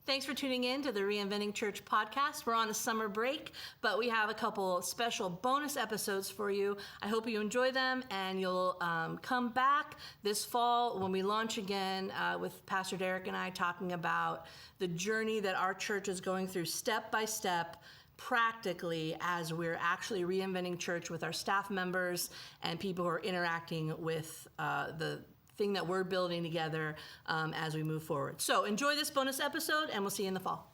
Thanks for tuning in to the Reinventing Church podcast. We're on a summer break, but we have a couple special bonus episodes for you. I hope you enjoy them, and you'll come back this fall when we launch again with Pastor Derek and I talking about the journey that our church is going through step by step, practically, as we're actually reinventing church with our staff members and people who are interacting with the thing that we're building together as we move forward. So enjoy this bonus episode, and we'll see you in the fall.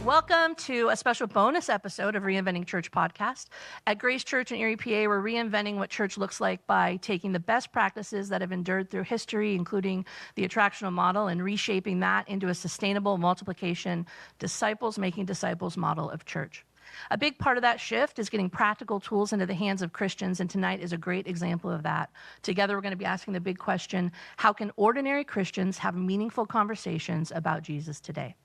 Welcome to a special bonus episode of Reinventing Church podcast. At Grace Church in Erie, PA, we're reinventing what church looks like by taking the best practices that have endured through history, including the attractional model, and reshaping that into a sustainable multiplication, disciples making disciples model of church. A big part of that shift is getting practical tools into the hands of Christians, and tonight is a great example of that. Together, we're going to be asking the big question, how can ordinary Christians have meaningful conversations about Jesus today?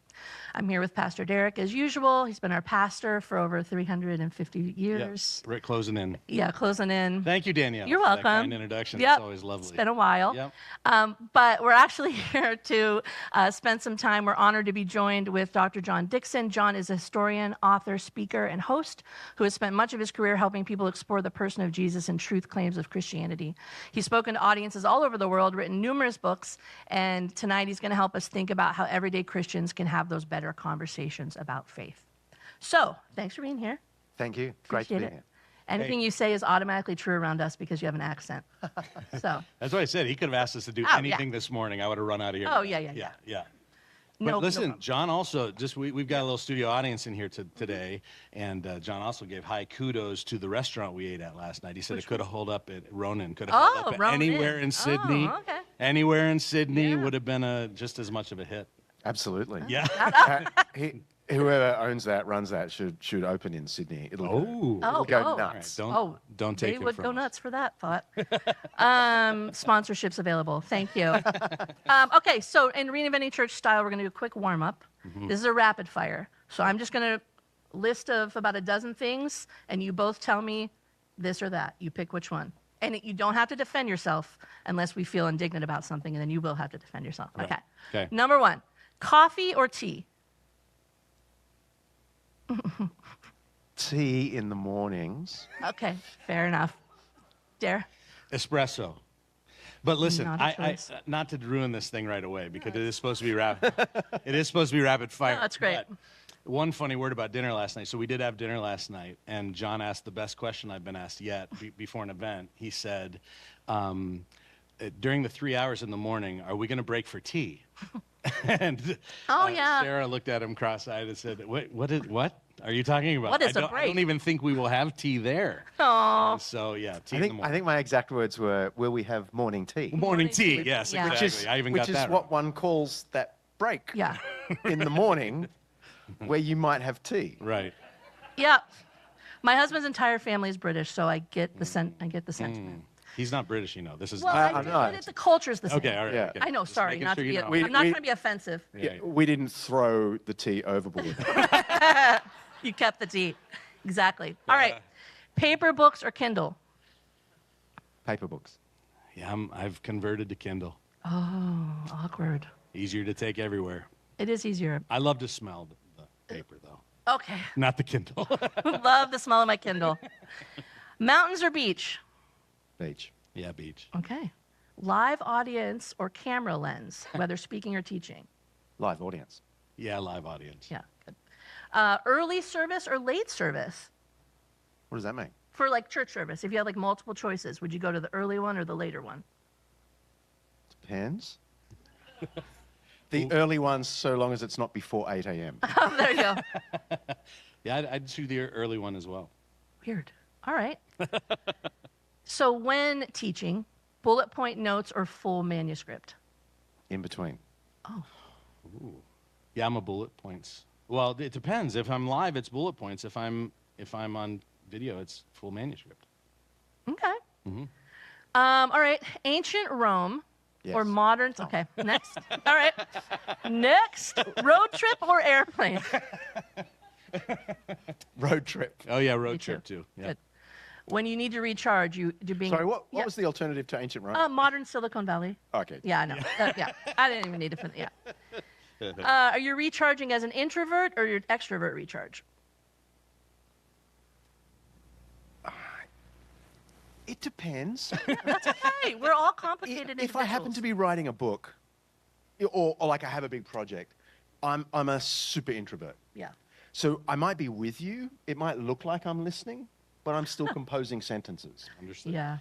I'm here with Pastor Derek as usual. He's been our pastor for over 350 years. Yeah, closing in. Yeah, closing in. Thank you, Danielle. You're welcome. For that kind introduction. Yep. It's always lovely. It's been a while. Yep. But we're actually here to spend some time. We're honored to be joined with Dr. John Dickson. John is a historian, author, speaker, and host who has spent much of his career helping people explore the person of Jesus and truth claims of Christianity. He's spoken to audiences all over the world, written numerous books, and tonight he's going to help us think about how everyday Christians can have those better conversations about faith. So, thanks for being here. Thank you. Great to be here. Anything you say is automatically true around us because you have an accent. So That's what I said. He could have asked us to do anything this morning. I would have run out of here. Oh, yeah. But listen, John also, we've got a little studio audience in here today, and John also gave high kudos to the restaurant we ate at last night. He said it could have held up at Ronan, could have held up anywhere in Sydney. Oh, okay. Anywhere in Sydney would have been just as much of a hit. Absolutely. Yeah. Whoever owns that, runs that, should open in Sydney. It'll go nuts. Right, don't take it from They would go us. nuts for that thought. Sponsorships available. Thank you. Okay, so in Reinventing Church style, we're going to do a quick warm-up. This is a rapid fire. So I'm just going to list of about a dozen things, and you both tell me this or that. You pick which one. And you don't have to defend yourself unless we feel indignant about something, and then you will have to defend yourself. Right. Okay. Number one, coffee or tea? Tea in the mornings. Fair enough. Dare? Espresso. But listen, Not a choice. not to ruin this thing right away because it is supposed to be rapid. It is supposed to be rapid fire. No, that's great. But one funny word about dinner last night. So we did have dinner last night, and John asked the best question I've been asked yet before an event. He said, during the 3 hours in the morning, are we going to break for tea? And Sarah looked at him cross-eyed and said, what are you talking about? What is a I break? don't even think we will have tea there. Oh. So, yeah, tea I in the morning. think my exact words were, will we have morning tea? Morning tea, yes, Yeah. exactly. I even got that Which is what one calls that break Yeah. in the morning where you might have tea. Right. Yeah. My husband's entire family is British, so I get the sentiment. He's not British, you know. This is Well, I'm not. The culture's the same. okay. All right. Yeah. Okay. I know. Just Sorry, making not sure to be. you know. I'm not trying to be offensive. Yeah. We didn't throw the tea overboard. You kept the tea. Exactly. All right. Paper books or Kindle? Paper books. Yeah, I've converted to Kindle. Oh, awkward. Easier to take everywhere. It is easier. I love to smell the paper, though. Okay. Not the Kindle. Love the smell of my Kindle. Mountains or beach? Beach. Yeah, beach. Okay. Live audience or camera lens, whether speaking or teaching? Live audience. Yeah, live audience. Yeah, good. Early service or late service? What does that mean? For like church service, if you had like multiple choices, would you go to the early one or the later one? Depends. The early ones, so long as it's not before 8 a.m. Oh, there you go. Yeah, I'd do the early one as well. Weird. All right. So when teaching, bullet point notes or full manuscript? In between. Oh. Ooh. Yeah, I'm a bullet points. Well, it depends. If I'm live, it's bullet points. If I'm on video, it's full manuscript. Okay. Mm-hmm. All right. Ancient Rome Yes. Or modern? Okay, next. All right. Next, road trip or airplane? Road trip. Oh yeah, road Me trip too. Yeah. Good. When you need to recharge, you being. Sorry, what Yeah. was the alternative to ancient Rome? Modern Silicon Valley. Okay. Yeah, I know. Yeah, I didn't even need to. Yeah. Are you recharging as an introvert or your extrovert recharge? It depends. That's okay. We're all complicated If I happen individuals. to be writing a book, or like I have a big project, I'm a super introvert. Yeah. So I might be with you. It might look like I'm listening, but I'm still composing sentences. Understood. Yeah.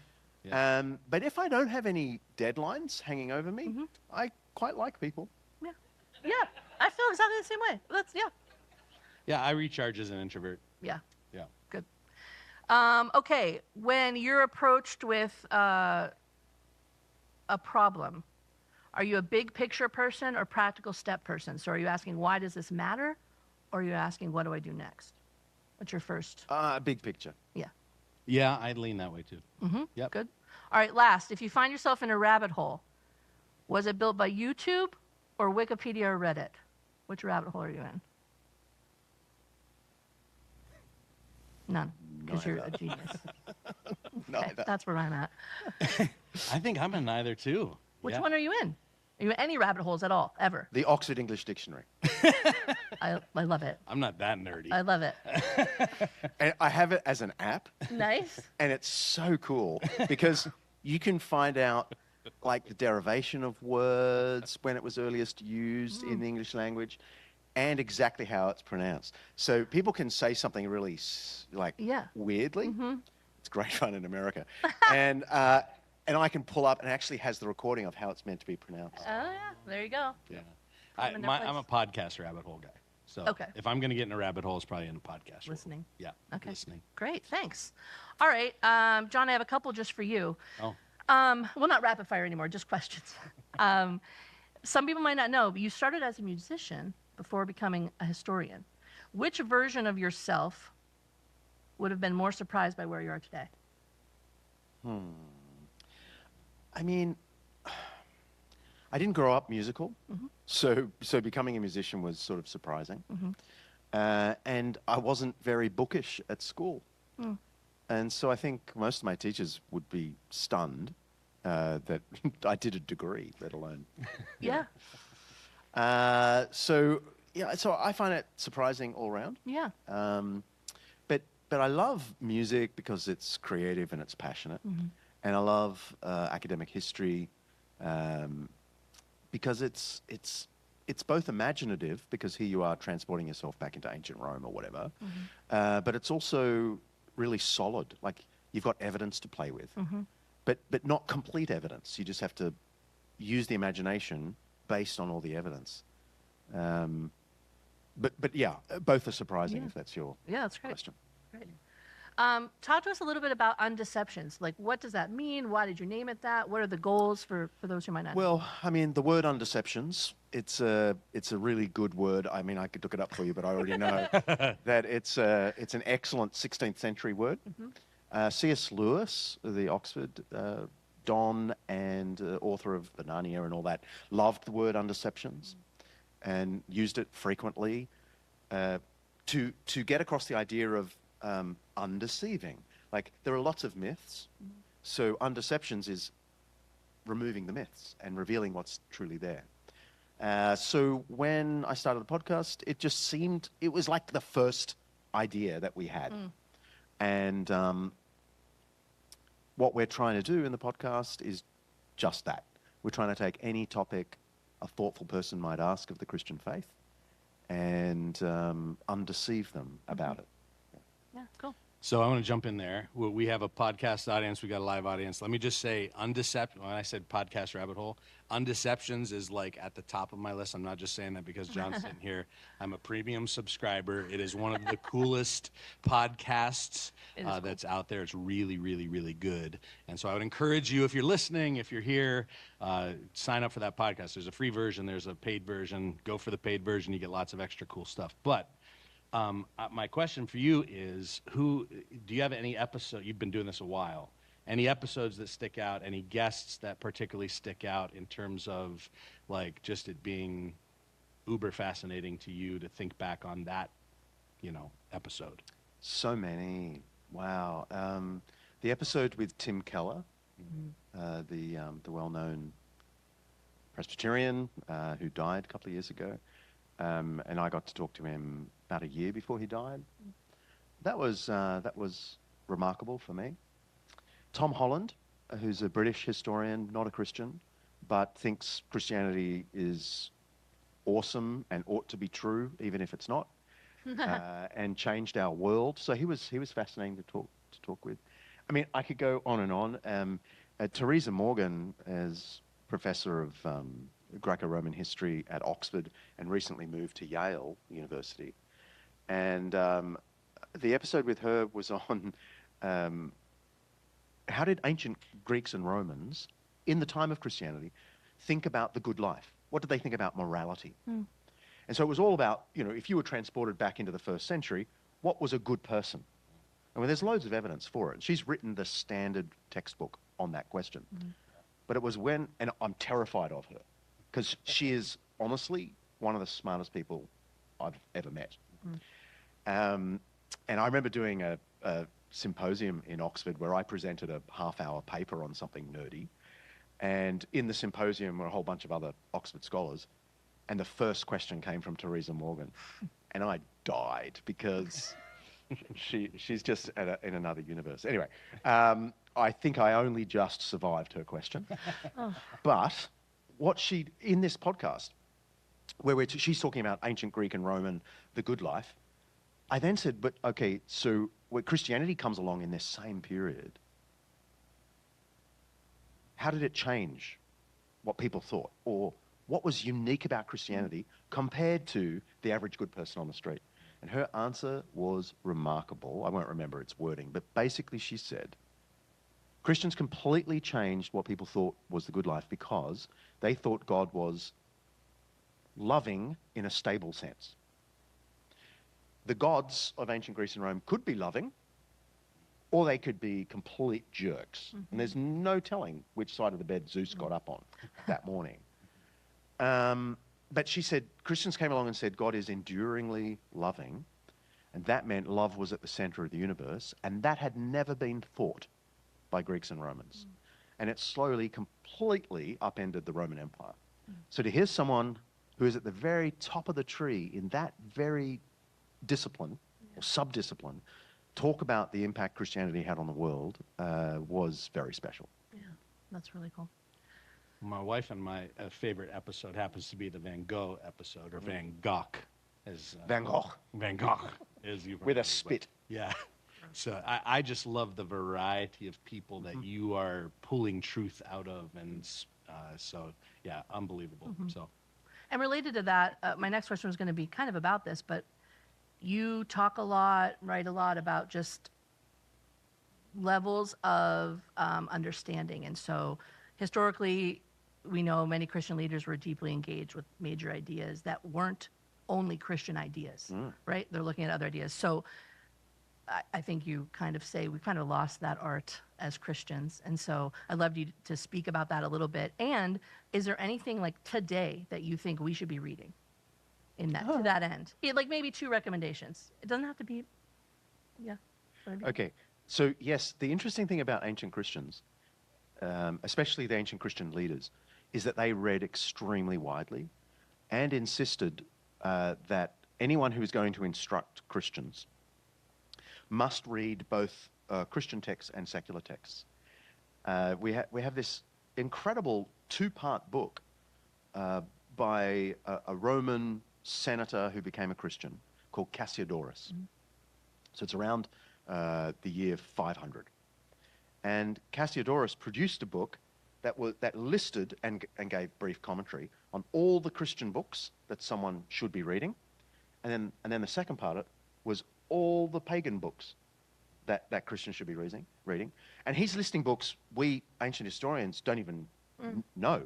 But if I don't have any deadlines hanging over me, I quite like people. Yeah. Yeah. I feel exactly the same way. Yeah. Yeah, I recharge as an introvert. Yeah. Yeah. Good. Okay. When you're approached with a problem, are you a big picture person or practical step person? So are you asking, why does this matter? Or are you asking, what do I do next? What's your first? Big picture. Yeah. Yeah, I'd lean that way too. Mm-hmm. Yep. Good. All right. Last, if you find yourself in a rabbit hole, was it built by YouTube or Wikipedia or Reddit? Which rabbit hole are you in? None, because you're a genius. Okay, Neither. that's where I'm at. I think I'm in neither too. Which Yeah. one are you in? Are you in any rabbit holes at all, ever? The Oxford English Dictionary. I love it. I'm not that nerdy. I love it. And I have it as an app, Nice. and it's so cool because you can find out like the derivation of words, when it was earliest used in the English language, and exactly how it's pronounced. So people can say something really Yeah. weirdly. It's great fun in America. And I can pull up, and it actually has the recording of how it's meant to be pronounced. Oh, yeah. There you go. Yeah. I'm in their I'm a place. podcast rabbit hole guy. So Okay. if I'm going to get in a rabbit hole, it's probably in a podcast. Listening. Yeah. Okay. Listening. Great. Thanks. All right. John, I have a couple just for you. Oh. Well, not rapid fire anymore, just questions. Some people might not know, but you started as a musician before becoming a historian. Which version of yourself would have been more surprised by where you are today? I mean, I didn't grow up musical, so becoming a musician was sort of surprising. And I wasn't very bookish at school. And so I think most of my teachers would be stunned that I did a degree, let alone. Yeah. So I find it surprising all around. Yeah. But I love music because it's creative and it's passionate. And I love academic history because it's both imaginative, because here you are transporting yourself back into ancient Rome or whatever, but it's also really solid. Like, you've got evidence to play with, but not complete evidence. You just have to use the imagination based on all the evidence. But yeah, both are surprising, if that's your Yeah, that's great. question. Great. Talk to us a little bit about Undeceptions. Like, what does that mean? Why did you name it that? What are the goals for those who might not know? Well, I mean, the word Undeceptions, it's a really good word. I mean, I could look it up for you, but I already know that it's an excellent 16th century word. C.S. Lewis, the Oxford Don and author of the Narnia and all that, loved the word Undeceptions and used it frequently to get across the idea of undeceiving. Like, there are lots of myths, so Undeceptions is removing the myths and revealing what's truly there. So when I started the podcast, it was like the first idea that we had. And what we're trying to do in the podcast is just that. We're trying to take any topic a thoughtful person might ask of the Christian faith and undeceive them about it. Yeah, cool. So I want to jump in there. We have a podcast audience. We got a live audience. Let me just say, when I said podcast rabbit hole, Undeceptions is like at the top of my list. I'm not just saying that because John's sitting here. I'm a premium subscriber. It is one of the coolest podcasts that's out there. It's really, really, really good. And so I would encourage you, if you're listening, if you're here, sign up for that podcast. There's a free version. There's a paid version. Go for the paid version. You get lots of extra cool stuff. But my question for you is, do you have any episode, you've been doing this a while, Any episodes that stick out? Any guests that particularly stick out in terms of like just it being uber fascinating to you to think back on that, episode? So many. Wow. The episode with Tim Keller, the well-known Presbyterian who died a couple of years ago, and I got to talk to him about a year before he died. That was remarkable for me. Tom Holland, who's a British historian, not a Christian, but thinks Christianity is awesome and ought to be true, even if it's not, and changed our world. So he was fascinating to talk with. I mean, I could go on and on. Theresa Morgan is professor of Greco-Roman history at Oxford and recently moved to Yale University. And the episode with her was on how did ancient Greeks and Romans, in the time of Christianity, think about the good life? What did they think about morality? And so it was all about, if you were transported back into the first century, what was a good person? I mean, there's loads of evidence for it. She's written the standard textbook on that question. But it was and I'm terrified of her, because she is honestly one of the smartest people I've ever met. And I remember doing a symposium in Oxford where I presented a half-hour paper on something nerdy. And in the symposium were a whole bunch of other Oxford scholars. And the first question came from Theresa Morgan. And I died because she's just in another universe. Anyway, I think I only just survived her question. But in this podcast, where she's talking about ancient Greek and Roman, the good life, I then said, but okay, so when Christianity comes along in this same period, how did it change what people thought? Or what was unique about Christianity compared to the average good person on the street? And her answer was remarkable. I won't remember its wording, but basically she said, Christians completely changed what people thought was the good life because they thought God was loving in a stable sense. The gods of ancient Greece and Rome could be loving, or they could be complete jerks. And there's no telling which side of the bed Zeus got up on that morning. But she said, Christians came along and said, God is enduringly loving, and that meant love was at the center of the universe, and that had never been thought by Greeks and Romans. And it slowly, completely upended the Roman Empire. So to hear someone who is at the very top of the tree in that very discipline, or sub-discipline, talk about the impact Christianity had on the world was very special. Yeah, that's really cool. My wife and my favorite episode happens to be the Van Gogh episode, or Van Gogh, as Van Gogh. Van Gogh, as you with a spit. Yeah. So I just love the variety of people that you are pulling truth out of, and so yeah, unbelievable. So. And related to that, my next question was going to be kind of about this, but you talk a lot, write a lot about just levels of understanding. And so historically, we know many Christian leaders were deeply engaged with major ideas that weren't only Christian ideas, right? They're looking at other ideas. So I think you kind of say we kind of lost that art as Christians. And so I'd love you to speak about that a little bit. And is there anything like today that you think we should be reading in that to that end? Yeah, like maybe 2 recommendations. It doesn't have to be, yeah. Okay, so yes, the interesting thing about ancient Christians, especially the ancient Christian leaders, is that they read extremely widely and insisted that anyone who is going to instruct Christians must read both Christian texts and secular texts. We have this incredible 2-part book by a Roman senator who became a Christian called Cassiodorus. So it's around the year 500. And Cassiodorus produced a book that listed and gave brief commentary on all the Christian books that someone should be reading. And then the second part of it was all the pagan books that Christians should be reading. And he's listing books we ancient historians don't even know.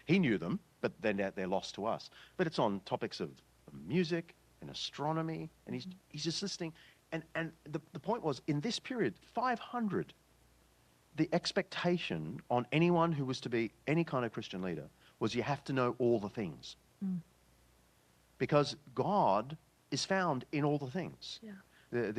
He knew them, but then they're lost to us. But it's on topics of music and astronomy, and he's just listing. And the point was, in this period, 500, the expectation on anyone who was to be any kind of Christian leader was you have to know all the things. Because God is found in all the things. Yeah.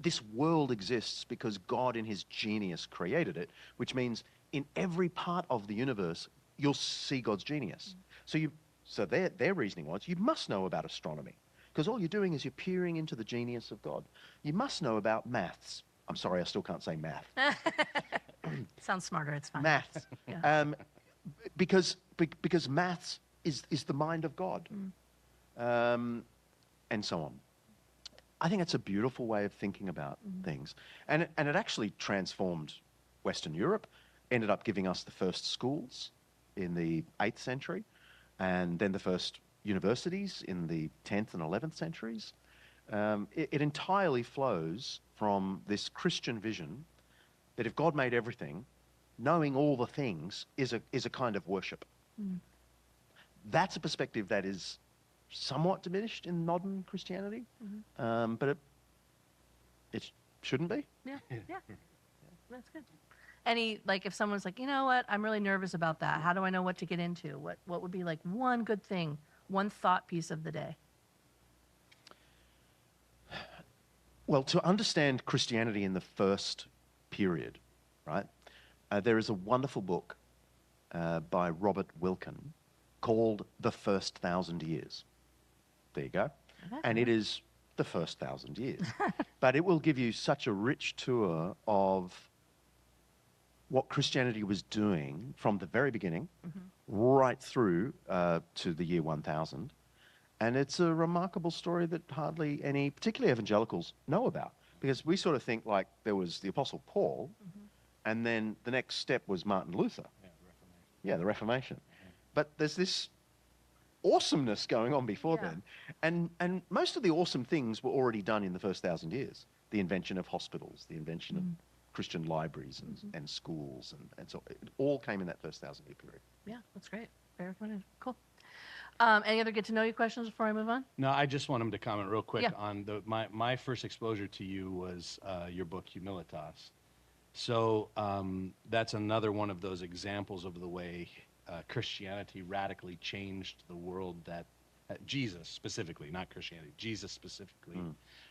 This world exists because God in his genius created it, which means in every part of the universe, you'll see God's genius. So their reasoning was, you must know about astronomy, because all you're doing is you're peering into the genius of God. You must know about maths. I'm sorry, I still can't say math. Sounds smarter, it's fine. Maths. Yeah. Because maths is the mind of God. And so on. I think it's a beautiful way of thinking about things. And it actually transformed Western Europe, ended up giving us the first schools in the 8th century, and then the first universities in the 10th and 11th centuries. It entirely flows from this Christian vision that if God made everything, knowing all the things is a kind of worship. That's a perspective that is somewhat diminished in modern Christianity, but it shouldn't be. Yeah. That's good. Any, like, if someone's like, you know what, I'm really nervous about that. How do I know what to get into? What would be like one good thing, one thought piece of the day? Well, to understand Christianity in the first period, right, there is a wonderful book by Robert Wilkin called The First 1,000 Years. There you go. And it is the first 1,000 years. But it will give you such a rich tour of what Christianity was doing from the very beginning right through to the year 1000. And it's a remarkable story that hardly any, particularly evangelicals, know about. Because we sort of think like there was the Apostle Paul, and then the next step was Martin Luther. Yeah, the Reformation. But there's this awesomeness going on before then. And most of the awesome things were already done in the first 1,000 years. The invention of hospitals, the invention of Christian libraries and schools, and so it all came in that first 1,000-year period. Yeah, that's great. Very recommended. Cool. Any other get to know you questions before I move on? No, I just want him to comment real quick on my first exposure to you was your book Humilitas. So that's another one of those examples of the way Christianity radically changed the world that Jesus specifically, not Christianity, Jesus specifically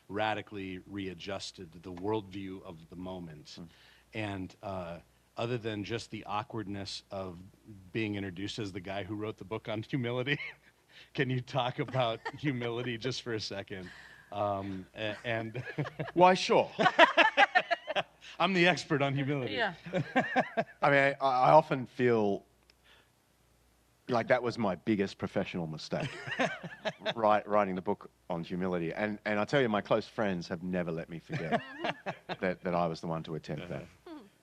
radically readjusted the worldview of the moment. And other than just the awkwardness of being introduced as the guy who wrote the book on humility, can you talk about humility just for a second? And Why, sure. I'm the expert on humility. Yeah. I mean, I often feel like that was my biggest professional mistake, writing the book on humility. And I tell you, my close friends have never let me forget that I was the one to attempt that.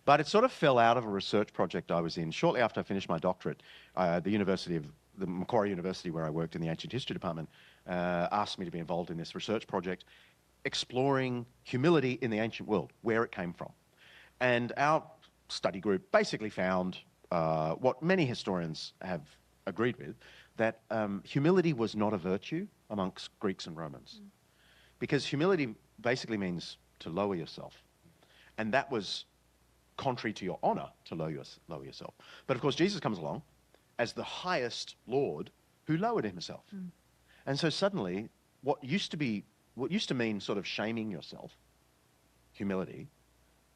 But it sort of fell out of a research project I was in. Shortly after I finished my doctorate, the Macquarie University, where I worked in the Ancient History Department, asked me to be involved in this research project exploring humility in the ancient world, where it came from. And our study group basically found what many historians have agreed with, that humility was not a virtue amongst Greeks and Romans. Because humility basically means to lower yourself. And that was contrary to your honor to lower yourself. But of course, Jesus comes along as the highest Lord who lowered himself. And so suddenly, what used to mean sort of shaming yourself, humility,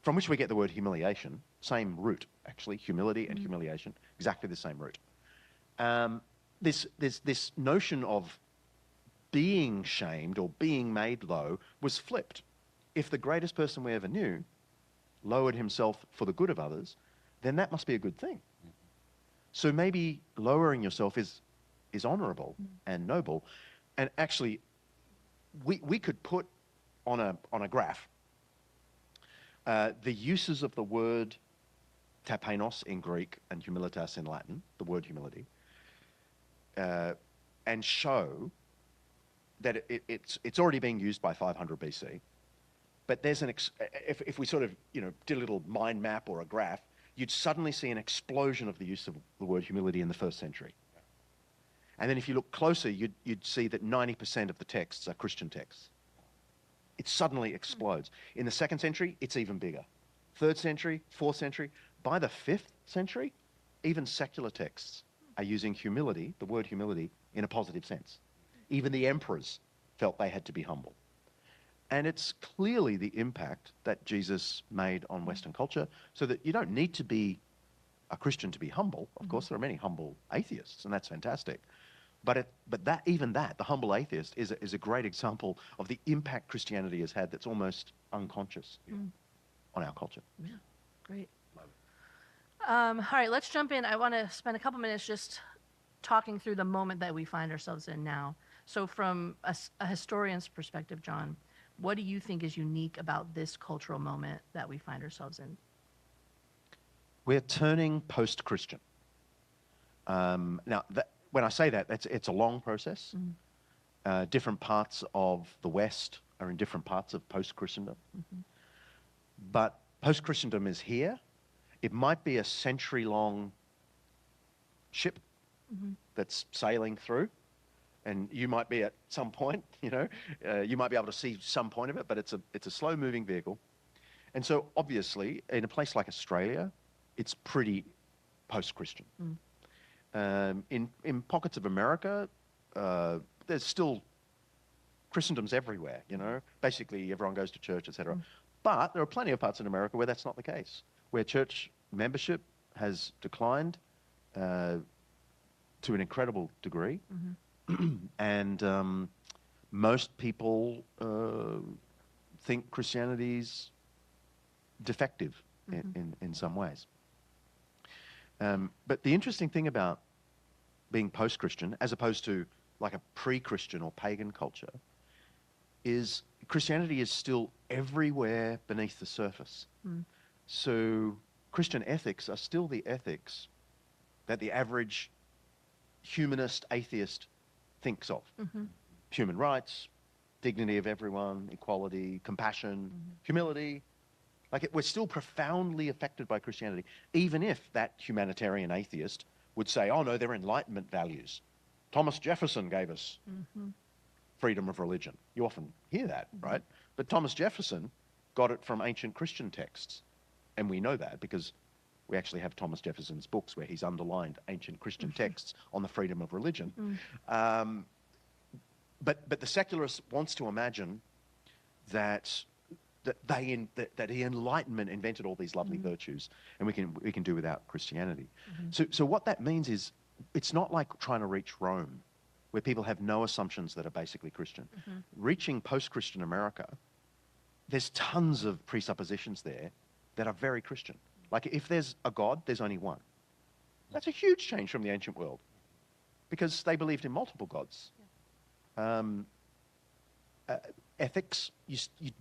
from which we get the word humiliation, same root, actually, humility and humiliation, exactly the same root. This notion of being shamed or being made low was flipped. If the greatest person we ever knew lowered himself for the good of others, then that must be a good thing. So maybe lowering yourself is honorable and noble. And actually, we could put on a graph the uses of the word tapeinos in Greek and humilitas in Latin, the word humility, and show that it's already being used by 500 BC. But there's if we sort of did a little mind map or a graph, you'd suddenly see an explosion of the use of the word humility in the 1st century. And then if you look closer, you'd see that 90% of the texts are Christian texts. It suddenly explodes. In the 2nd century, it's even bigger. 3rd century, 4th century. By the 5th century, even secular texts are using humility, the word humility, in a positive sense. Even the emperors felt they had to be humble. And it's clearly the impact that Jesus made on Western culture, so that you don't need to be a Christian to be humble. Of course, there are many humble atheists, and that's fantastic. But the humble atheist is a great example of the impact Christianity has had that's almost unconscious on our culture. Yeah, great. All right, let's jump in. I want to spend a couple minutes just talking through the moment that we find ourselves in now. So from a historian's perspective, John, what do you think is unique about this cultural moment that we find ourselves in? We're turning post-Christian. Now, when I say that, it's a long process. Different parts of the West are in different parts of post-Christendom. But post-Christendom is here. It might be a century-long ship that's sailing through, and you might be at some point, you might be able to see some point of it, but it's a slow-moving vehicle. And so, obviously, in a place like Australia, it's pretty post-Christian. In pockets of America, there's still Christendom's everywhere, Basically, everyone goes to church, etc. But there are plenty of parts in America where that's not the case, where church membership has declined to an incredible degree. And most people think Christianity's defective in some ways. But the interesting thing about being post-Christian, as opposed to like a pre-Christian or pagan culture, is Christianity is still everywhere beneath the surface. So Christian ethics are still the ethics that the average humanist atheist thinks of. Human rights, dignity of everyone, equality, compassion, humility. We're still profoundly affected by Christianity, even if that humanitarian atheist would say, oh no, they're Enlightenment values. Thomas Jefferson gave us freedom of religion. You often hear that, right? But Thomas Jefferson got it from ancient Christian texts. And we know that because we actually have Thomas Jefferson's books where he's underlined ancient Christian texts on the freedom of religion. But the secularist wants to imagine that the Enlightenment invented all these lovely virtues, and we can do without Christianity. So what that means is, it's not like trying to reach Rome, where people have no assumptions that are basically Christian. Reaching post-Christian America, there's tons of presuppositions there that are very Christian. Like, if there's a God, there's only one. That's a huge change from the ancient world, because they believed in multiple gods. Ethics, you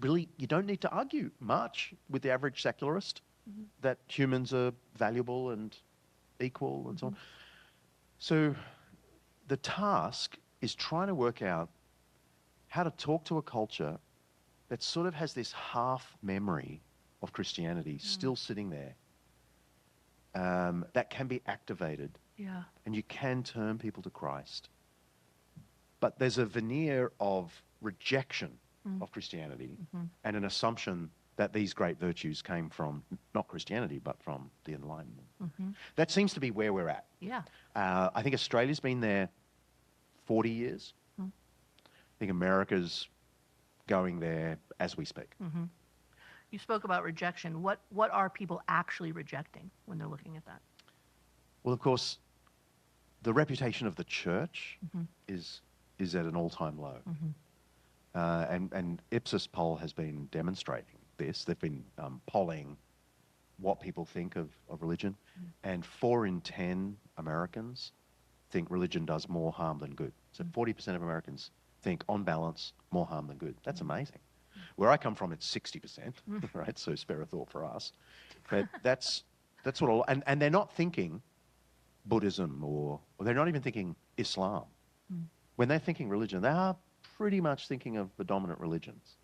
don't need to argue much with the average secularist that humans are valuable and equal and so on. So the task is trying to work out how to talk to a culture that sort of has this half memory of Christianity still sitting there, that can be activated. And you can turn people to Christ. But there's a veneer of rejection of Christianity and an assumption that these great virtues came from not Christianity, but from the Enlightenment. That seems to be where we're at. I think Australia's been there 40 years. I think America's going there as we speak. You spoke about rejection. What are people actually rejecting when they're looking at that? Well, of course, the reputation of the church is at an all-time low. And Ipsos poll has been demonstrating this. They've been polling what people think of religion, and 4 in 10 Americans think religion does more harm than good. So 40% of Americans think, on balance, more harm than good. That's amazing. Where I come from, it's 60%, right? So spare a thought for us. But that's what, and they're not thinking Buddhism or they're not even thinking Islam. When they're thinking religion, they are pretty much thinking of the dominant religions,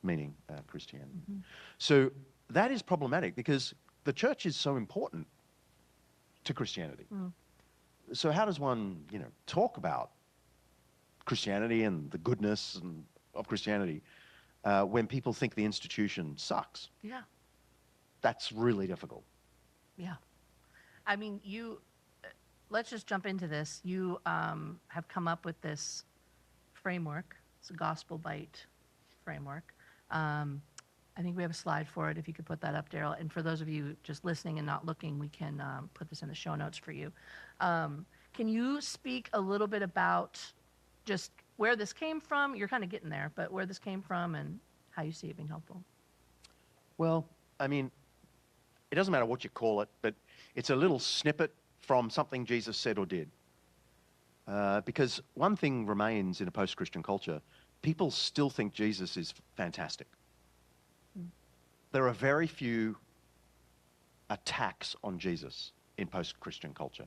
meaning Christianity. So that is problematic because the church is so important to Christianity. So how does one, talk about Christianity and the goodness of Christianity when people think the institution sucks? that's really difficult. Yeah. I mean, let's just jump into this. You have come up with this framework. It's a gospel bite framework. I think we have a slide for it. If you could put that up, Daryl. And for those of you just listening and not looking, we can put this in the show notes for you. Can you speak a little bit about just where this came from? You're kind of getting there, but where this came from and how you see it being helpful. Well, I mean, it doesn't matter what you call it, but it's a little snippet from something Jesus said or did. Because one thing remains in a post-Christian culture, people still think Jesus is fantastic. There are very few attacks on Jesus in post-Christian culture.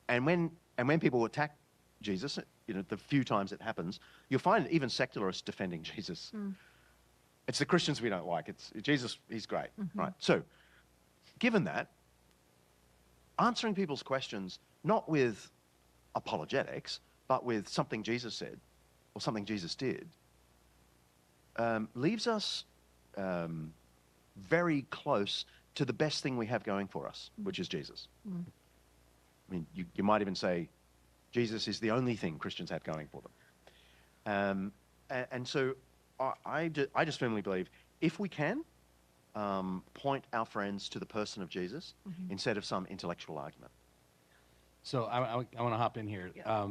And when people attack Jesus, the few times it happens, you'll find even secularists defending Jesus. It's the Christians we don't like. It's Jesus, he's great, right? So, given that, answering people's questions, not with apologetics, but with something Jesus said or something Jesus did, leaves us very close to the best thing we have going for us, which is Jesus. I mean, you might even say Jesus is the only thing Christians have going for them. And so I just firmly believe if we can point our friends to the person of Jesus instead of some intellectual argument. So I want to hop in here. Yeah.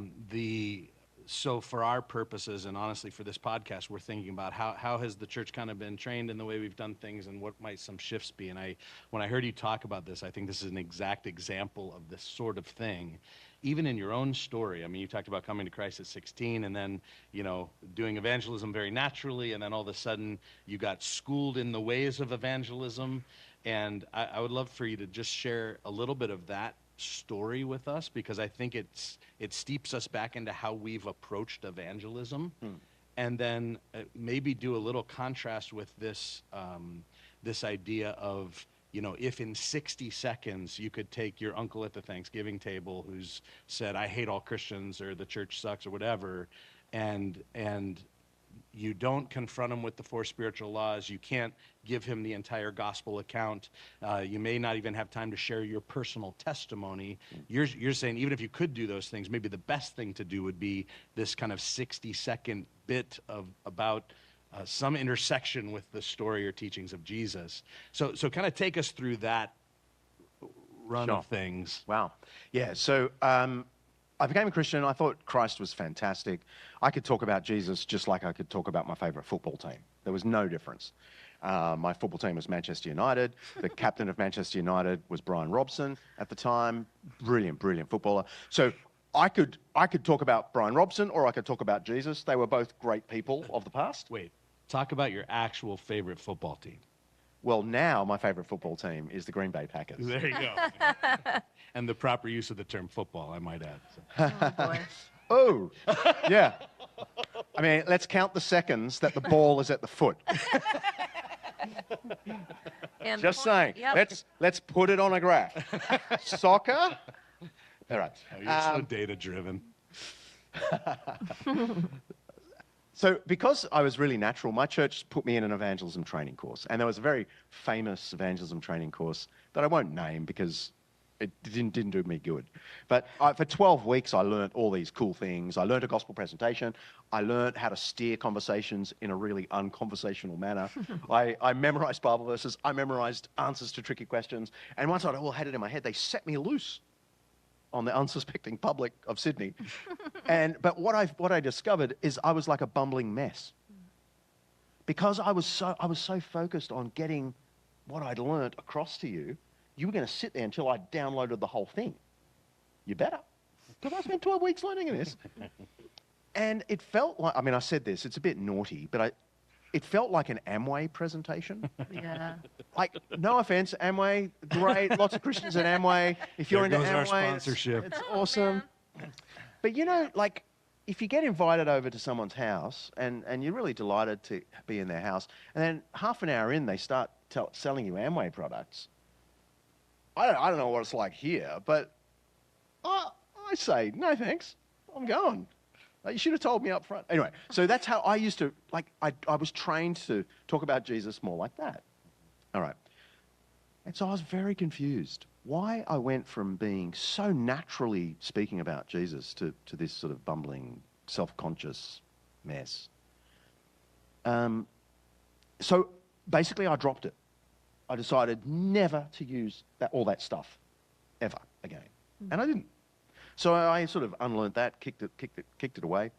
So for our purposes, and honestly for this podcast, we're thinking about how has the church kind of been trained in the way we've done things, and what might some shifts be. And when I heard you talk about this, I think this is an exact example of this sort of thing. Even in your own story, I mean, you talked about coming to Christ at 16 and then, doing evangelism very naturally, and then all of a sudden you got schooled in the ways of evangelism. And I would love for you to just share a little bit of that story with us, because I think it steeps us back into how we've approached evangelism, and then maybe do a little contrast with this this idea of, if in 60 seconds you could take your uncle at the Thanksgiving table who's said, I hate all Christians, or the church sucks, or whatever, and you don't confront him with the 4 spiritual laws. You can't give him the entire gospel account. You may not even have time to share your personal testimony. You're saying even if you could do those things, maybe the best thing to do would be this kind of 60-second bit about some intersection with the story or teachings of Jesus. So kind of take us through that run of things. Wow. Yeah, so I became a Christian. I thought Christ was fantastic. I could talk about Jesus just like I could talk about my favorite football team. There was no difference. My football team was Manchester United. The captain of Manchester United was Brian Robson at the time. Brilliant, brilliant footballer. So I could talk about Brian Robson, or I could talk about Jesus. They were both great people of the past. Wait, talk about your actual favorite football team. Well, now my favorite football team is the Green Bay Packers. There you go. And the proper use of the term football, I might add. Oh, boy. Oh, yeah. I mean, let's count the seconds that the ball is at the foot. And Just saying. Yep. Let's put it on a graph. Soccer. All right. Oh, you're so data-driven. So because I was really natural, my church put me in an evangelism training course. And there was a very famous evangelism training course that I won't name because it didn't do me good. But for 12 weeks, I learned all these cool things. I learned a gospel presentation. I learned how to steer conversations in a really unconversational manner. I memorized Bible verses. I memorized answers to tricky questions. And once I all had it in my head, they set me loose on the unsuspecting public of Sydney. But what I discovered is I was like a bumbling mess. Because I was so focused on getting what I'd learned across to you, you were going to sit there until I downloaded the whole thing. You better. Because I spent 12 weeks learning this. And it felt like, I mean, I said this, it's a bit naughty, but it felt like an Amway presentation. Yeah. Like, no offense, Amway, great, lots of Christians at Amway. If you're into There goes our Amway, sponsorship. it's awesome. But like, if you get invited over to someone's house and you're really delighted to be in their house, and then half an hour in, they start selling you Amway products. I don't know what it's like here, but I say, no thanks, I'm going. You should have told me up front. Anyway, so that's how I used to, I was trained to talk about Jesus more like that. All right. And so I was very confused why I went from being so naturally speaking about Jesus to this sort of bumbling, self-conscious mess. So basically I dropped it. I decided never to use all that stuff ever again. And I didn't. So I sort of unlearned that, kicked it away.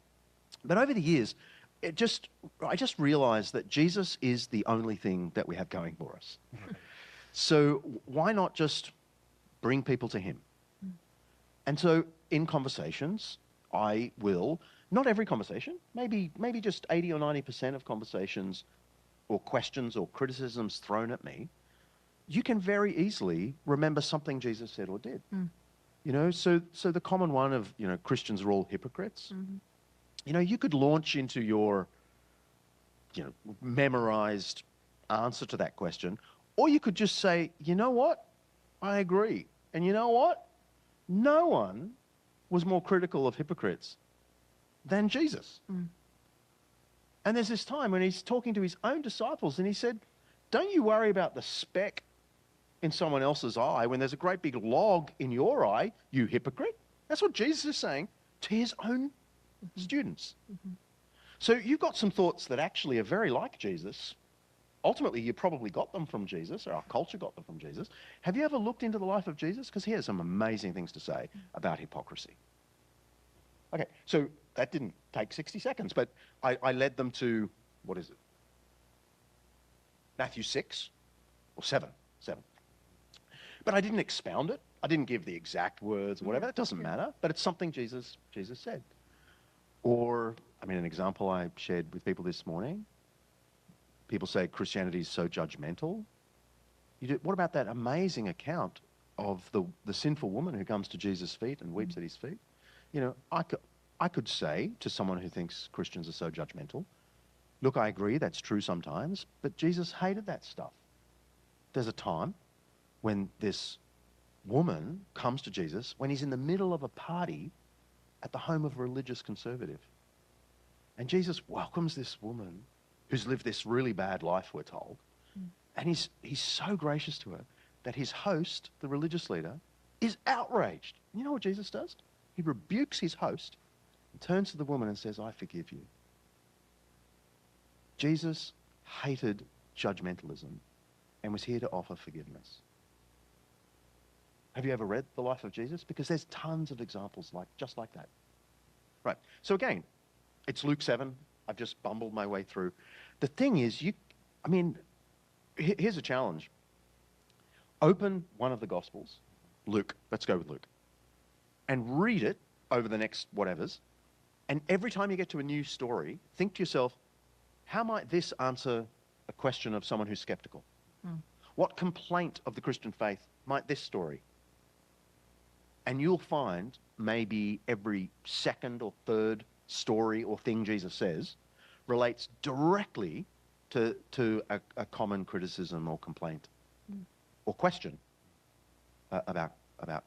But over the years, I just realized that Jesus is the only thing that we have going for us. So why not just bring people to him? And so in conversations, I will, not every conversation, maybe just 80 or 90% of conversations or questions or criticisms thrown at me, you can very easily remember something Jesus said or did. You know, so the common one of, you know, Christians are all hypocrites. You know, you could launch into your, you know, memorized answer to that question, or you could just say, you know what? I agree. And you know what? No one was more critical of hypocrites than Jesus. And there's this time when he's talking to his own disciples and he said, don't you worry about the speck in someone else's eye when there's a great big log in your eye, you hypocrite. That's what Jesus is saying to his own students. So you've got some thoughts that actually are very like Jesus. Ultimately, you probably got them from Jesus, or our culture got them from Jesus. Have you ever looked into the life of Jesus? Because he has some amazing things to say about hypocrisy. Okay, so that didn't take 60 seconds, but I led them to, what is it? Matthew 6 or 7. But I didn't expound it. I didn't give the exact words or whatever. It doesn't matter, but it's something Jesus said. Or, I mean, an example I shared with people this morning, people say Christianity is so judgmental. What about that amazing account of the sinful woman who comes to Jesus' feet and weeps at his feet? You know, I could say to someone who thinks Christians are so judgmental, look, I agree, that's true sometimes, but Jesus hated that stuff. There's a time when this woman comes to Jesus, when he's in the middle of a party at the home of a religious conservative. And Jesus welcomes this woman who's lived this really bad life, we're told. And he's so gracious to her that his host, the religious leader, is outraged. You know what Jesus does? He rebukes his host and turns to the woman and says, I forgive you. Jesus hated judgmentalism and was here to offer forgiveness. Have you ever read the life of Jesus? Because there's tons of examples just like that. Right. So again, it's Luke 7. I've just bumbled my way through. The thing is, here's a challenge. Open one of the Gospels, Luke, let's go with Luke, and read it over the next whatevers. And every time you get to a new story, think to yourself, how might this answer a question of someone who's skeptical? What complaint of the Christian faith might this story? And you'll find maybe every second or third story or thing Jesus says relates directly to a common criticism or complaint or question about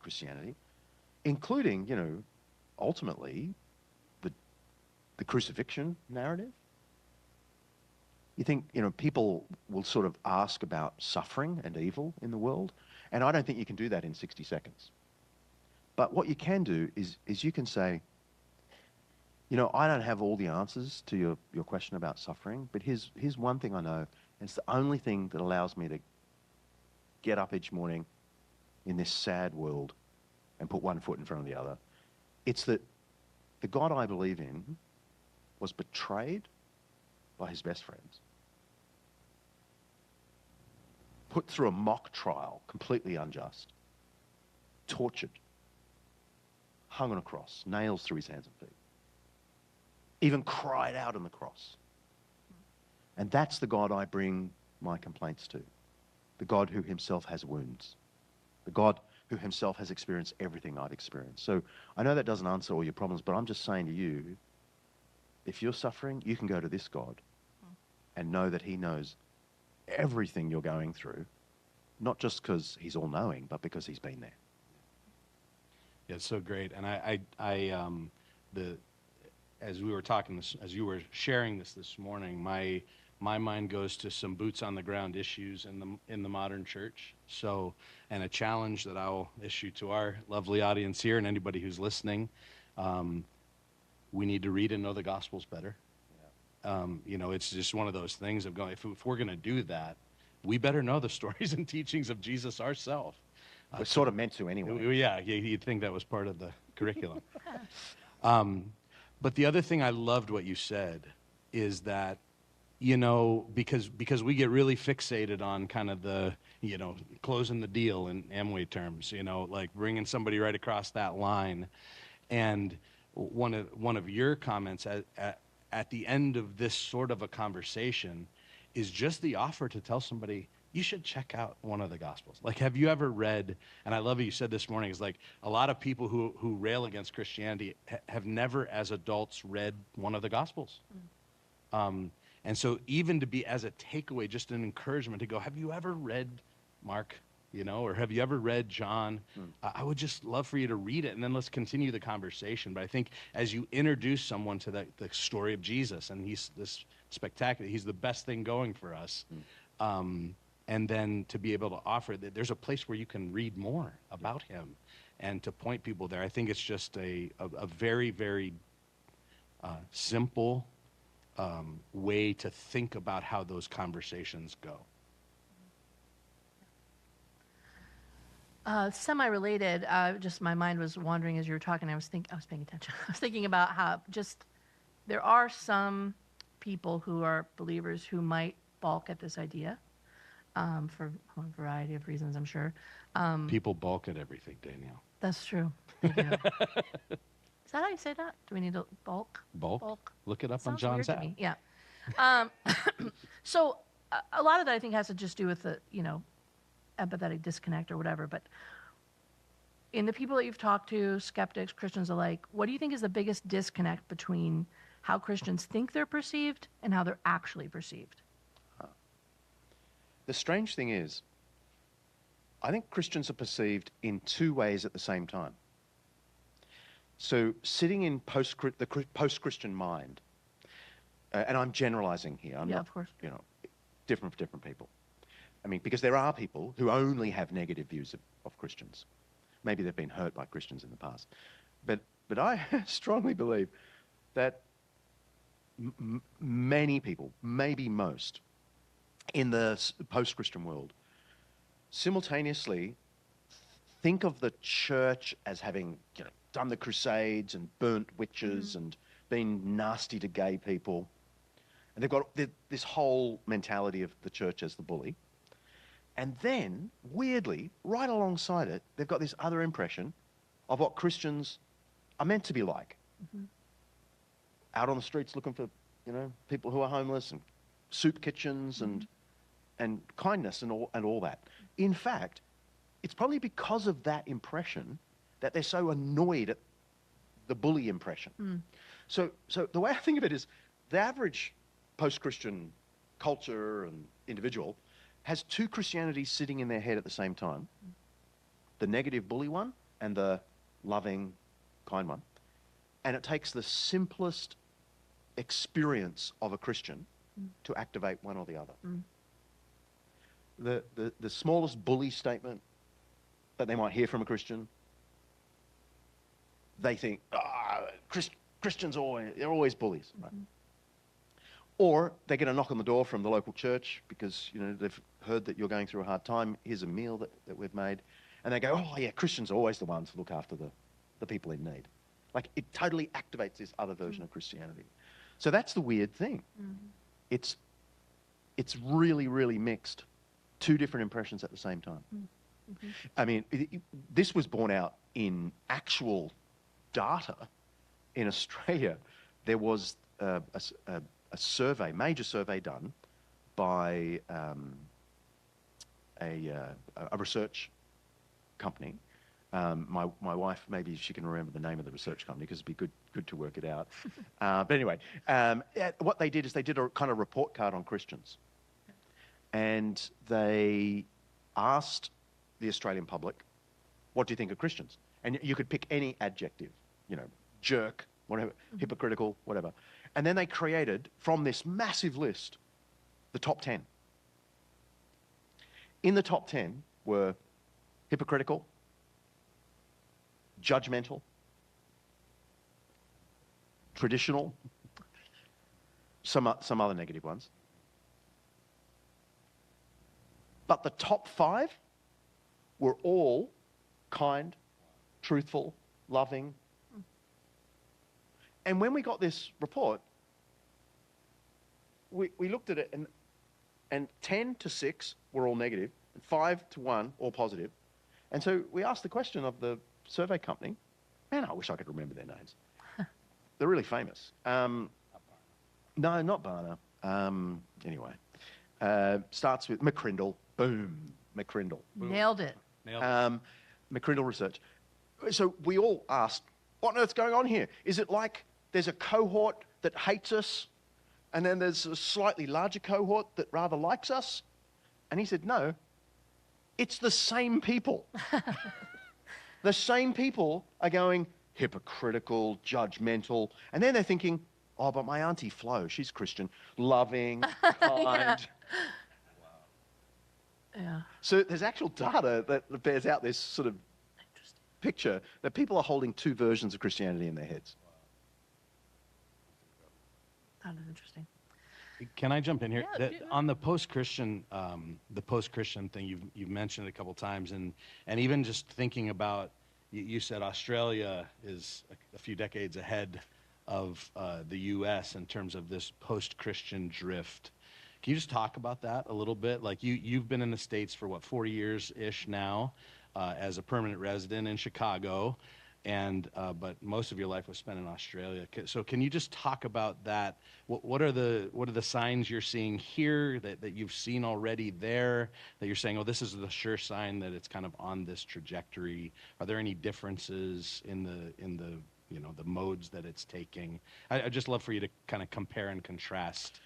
Christianity, including, you know, ultimately the crucifixion narrative. You think, you know, people will sort of ask about suffering and evil in the world, and I don't think you can do that in 60 seconds. But what you can do is you can say, you know, I don't have all the answers to your question about suffering, but here's one thing I know, and it's the only thing that allows me to get up each morning in this sad world and put one foot in front of the other. It's that the God I believe in was betrayed by his best friends, put through a mock trial, completely unjust, tortured, hung on a cross, nails through his hands and feet, even cried out on the cross. And that's the God I bring my complaints to, the God who himself has wounds, the God who himself has experienced everything I've experienced. So I know that doesn't answer all your problems, but I'm just saying to you, if you're suffering, you can go to this God and know that he knows everything you're going through, not just because he's all-knowing, but because he's been there. Yeah, it's so great. And as we were talking, as you were sharing this morning, my my mind goes to some boots on the ground issues in the modern church. So, and a challenge that I'll issue to our lovely audience here and anybody who's listening, we need to read and know the Gospels better. It's just one of those things of going, if we're going to do that, we better know the stories and teachings of Jesus ourselves. We're sort of meant to anyway. Yeah, you'd think that was part of the curriculum. But the other thing I loved what you said is that, because we get really fixated on kind of the, closing the deal in Amway terms, like bringing somebody right across that line. And one of your comments at the end of this sort of a conversation is just the offer to tell somebody, you should check out one of the Gospels. Like, have you ever read, and I love what you said this morning, is like a lot of people who rail against Christianity have never as adults read one of the Gospels. And so even to be as a takeaway, just an encouragement to go, have you ever read Mark, or have you ever read John? I would just love for you to read it, and then let's continue the conversation. But I think as you introduce someone to the story of Jesus, and he's this spectacular, he's the best thing going for us, and then to be able to offer that there's a place where you can read more about him and to point people there. I think it's just a very, very simple way to think about how those conversations go. Semi-related, just my mind was wandering as you were talking. I was paying attention. I was thinking about how just there are some people who are believers who might balk at this idea for a variety of reasons, I'm sure. People balk at everything, Danielle. That's true. They do. Is that how you say that? Do we need to bulk? Bulk? Look it up on Sounds John's weird app. to me. Yeah. So a lot of that I think has to just do with the, empathetic disconnect or whatever. But in the people that you've talked to, skeptics, Christians alike, what do you think is the biggest disconnect between how Christians think they're perceived and how they're actually perceived? The strange thing is, I think Christians are perceived in two ways at the same time. So sitting in the post-Christian mind, and I'm generalizing here. I'm not, of course. Different for different people. I mean, because there are people who only have negative views of Christians. Maybe they've been hurt by Christians in the past. But I strongly believe that many people, maybe most, in the post-Christian world, simultaneously think of the church as having done the Crusades and burnt witches and been nasty to gay people. And they've got this whole mentality of the church as the bully. And then, weirdly, right alongside it, they've got this other impression of what Christians are meant to be like. Out on the streets looking for, people who are homeless, and soup kitchens and kindness and all that. In fact, it's probably because of that impression that they're so annoyed at the bully impression. So the way I think of it is, the average post-Christian culture and individual has two Christianities sitting in their head at the same time. The negative bully one and the loving, kind one. And it takes the simplest experience of a Christian to activate one or the other. The smallest bully statement that they might hear from a Christian, they think, Christians they're always bullies. Right? Or they get a knock on the door from the local church because they've heard that you're going through a hard time. Here's a meal that we've made. And they go, oh yeah, Christians are always the ones who look after the people in need. Like, it totally activates this other version of Christianity. So that's the weird thing. It's really, really mixed. Two different impressions at the same time. I mean, this was borne out in actual data. In Australia, there was a survey, major survey done by a research company. My wife, maybe she can remember the name of the research company because it'd be good to work it out. But anyway, what they did is they did a kind of report card on Christians. And they asked the Australian public, what do you think of Christians? And you could pick any adjective, jerk, whatever, hypocritical, whatever. And then they created, from this massive list, the top 10. In the top 10 were hypocritical, judgmental, traditional, some other negative ones. But the top 5 were all kind, truthful, loving. And when we got this report, we looked at it, and 10 to 6 were all negative, and 5 to 1 all positive. And so we asked the question of the survey company. Man, I wish I could remember their names. They're really famous. No, not Barna. Anyway, starts with McCrindle. Boom, McCrindle. Boom. Nailed it. McCrindle Research. So we all asked, what on earth's going on here? Is it like there's a cohort that hates us, and then there's a slightly larger cohort that rather likes us? And he said, no, it's the same people. The same people are going hypocritical, judgmental, and then they're thinking, oh, but my Auntie Flo, she's Christian, loving, kind. Yeah. So there's actual data that bears out this sort of picture that people are holding 2 versions of Christianity in their heads. That is interesting. Can I jump in here? Yeah, on the post-Christian thing, you've mentioned it a couple times, and even just thinking about, you said Australia is a few decades ahead of the U.S. in terms of this post-Christian drift. Can you just talk about that a little bit? Like you've been in the States for what, 4 years-ish now, as a permanent resident in Chicago, and but most of your life was spent in Australia. So can you just talk about that? What are the signs you're seeing here that you've seen already there, that you're saying, oh, this is the sure sign that it's kind of on this trajectory? Are there any differences in the the modes that it's taking? I'd just love for you to kind of compare and contrast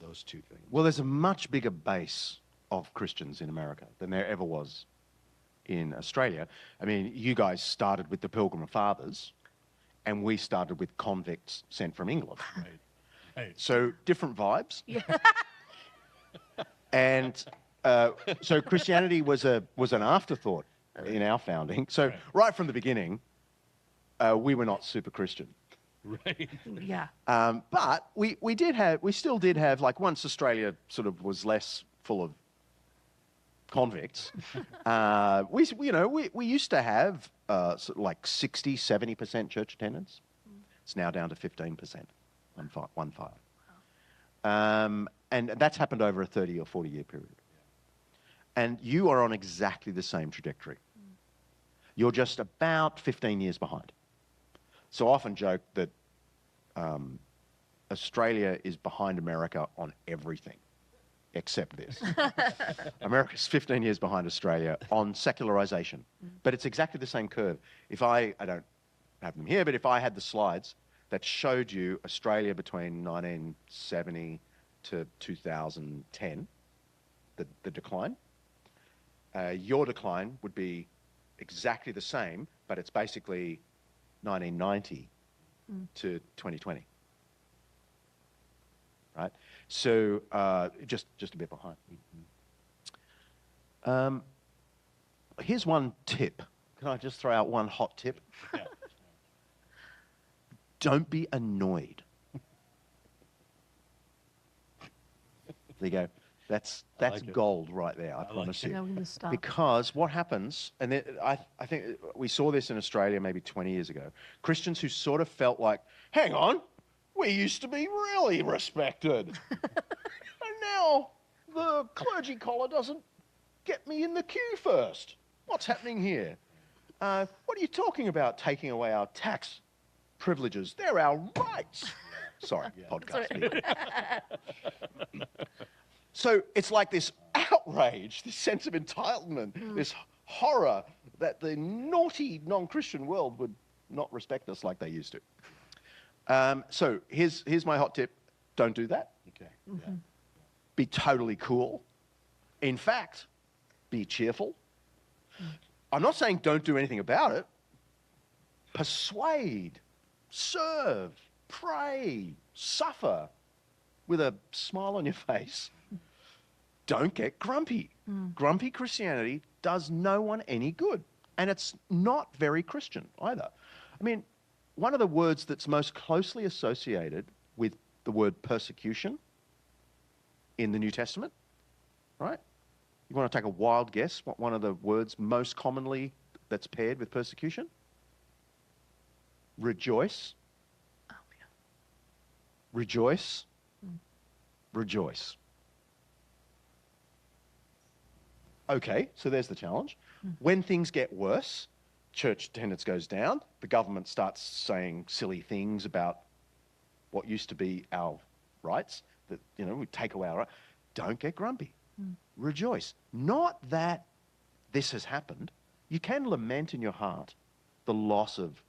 those two things. Well, there's a much bigger base of Christians in America than there ever was in Australia. I mean, you guys started with the Pilgrim Fathers, and we started with convicts sent from England. Right. So different vibes. Yeah. And so Christianity was an afterthought in our founding. So right from the beginning, we were not super Christian. Right. Yeah. But we still did have, like, once Australia sort of was less full of convicts, we used to have sort of like 60, 70% church attendance. It's now down to 15%, 1.5. And that's happened over a 30 or 40 year period. And you are on exactly the same trajectory. You're just about 15 years behind. So I often joke that Australia is behind America on everything except this. America's 15 years behind Australia on secularization. But it's exactly the same curve. If I don't have them here, but if I had the slides that showed you Australia between 1970 to 2010, the decline, your decline would be exactly the same, but it's basically 1990 to 2020. Right? So just a bit behind. Here's one tip. Can I just throw out one hot tip? Yeah. Don't be annoyed. There you go. That's like gold right there, I promise you. Yeah, we can stop. Because what happens, and I think we saw this in Australia maybe 20 years ago, Christians who sort of felt like, hang on, we used to be really respected. And now the clergy collar doesn't get me in the queue first. What's happening here? What are you talking about, taking away our tax privileges? They're our rights. Sorry, podcast people. So it's like this outrage, this sense of entitlement, this horror that the naughty non-Christian world would not respect us like they used to. So here's my hot tip. Don't do that. Okay. Yeah. Be totally cool. In fact, be cheerful. I'm not saying don't do anything about it. Persuade, serve, pray, suffer. with a smile on your face, don't get grumpy. Grumpy Christianity does no one any good. And it's not very Christian either. I mean, one of the words that's most closely associated with the word persecution in the New Testament, right? You want to take a wild guess what one of the words most commonly that's paired with persecution? Rejoice. Oh, yeah. Rejoice. Rejoice. Okay, so there's the challenge. When things get worse, church attendance goes down, the government starts saying silly things about what used to be our rights, that, you know, we take away our rights. Don't get grumpy. Rejoice. Not that this has happened. You can lament in your heart the loss of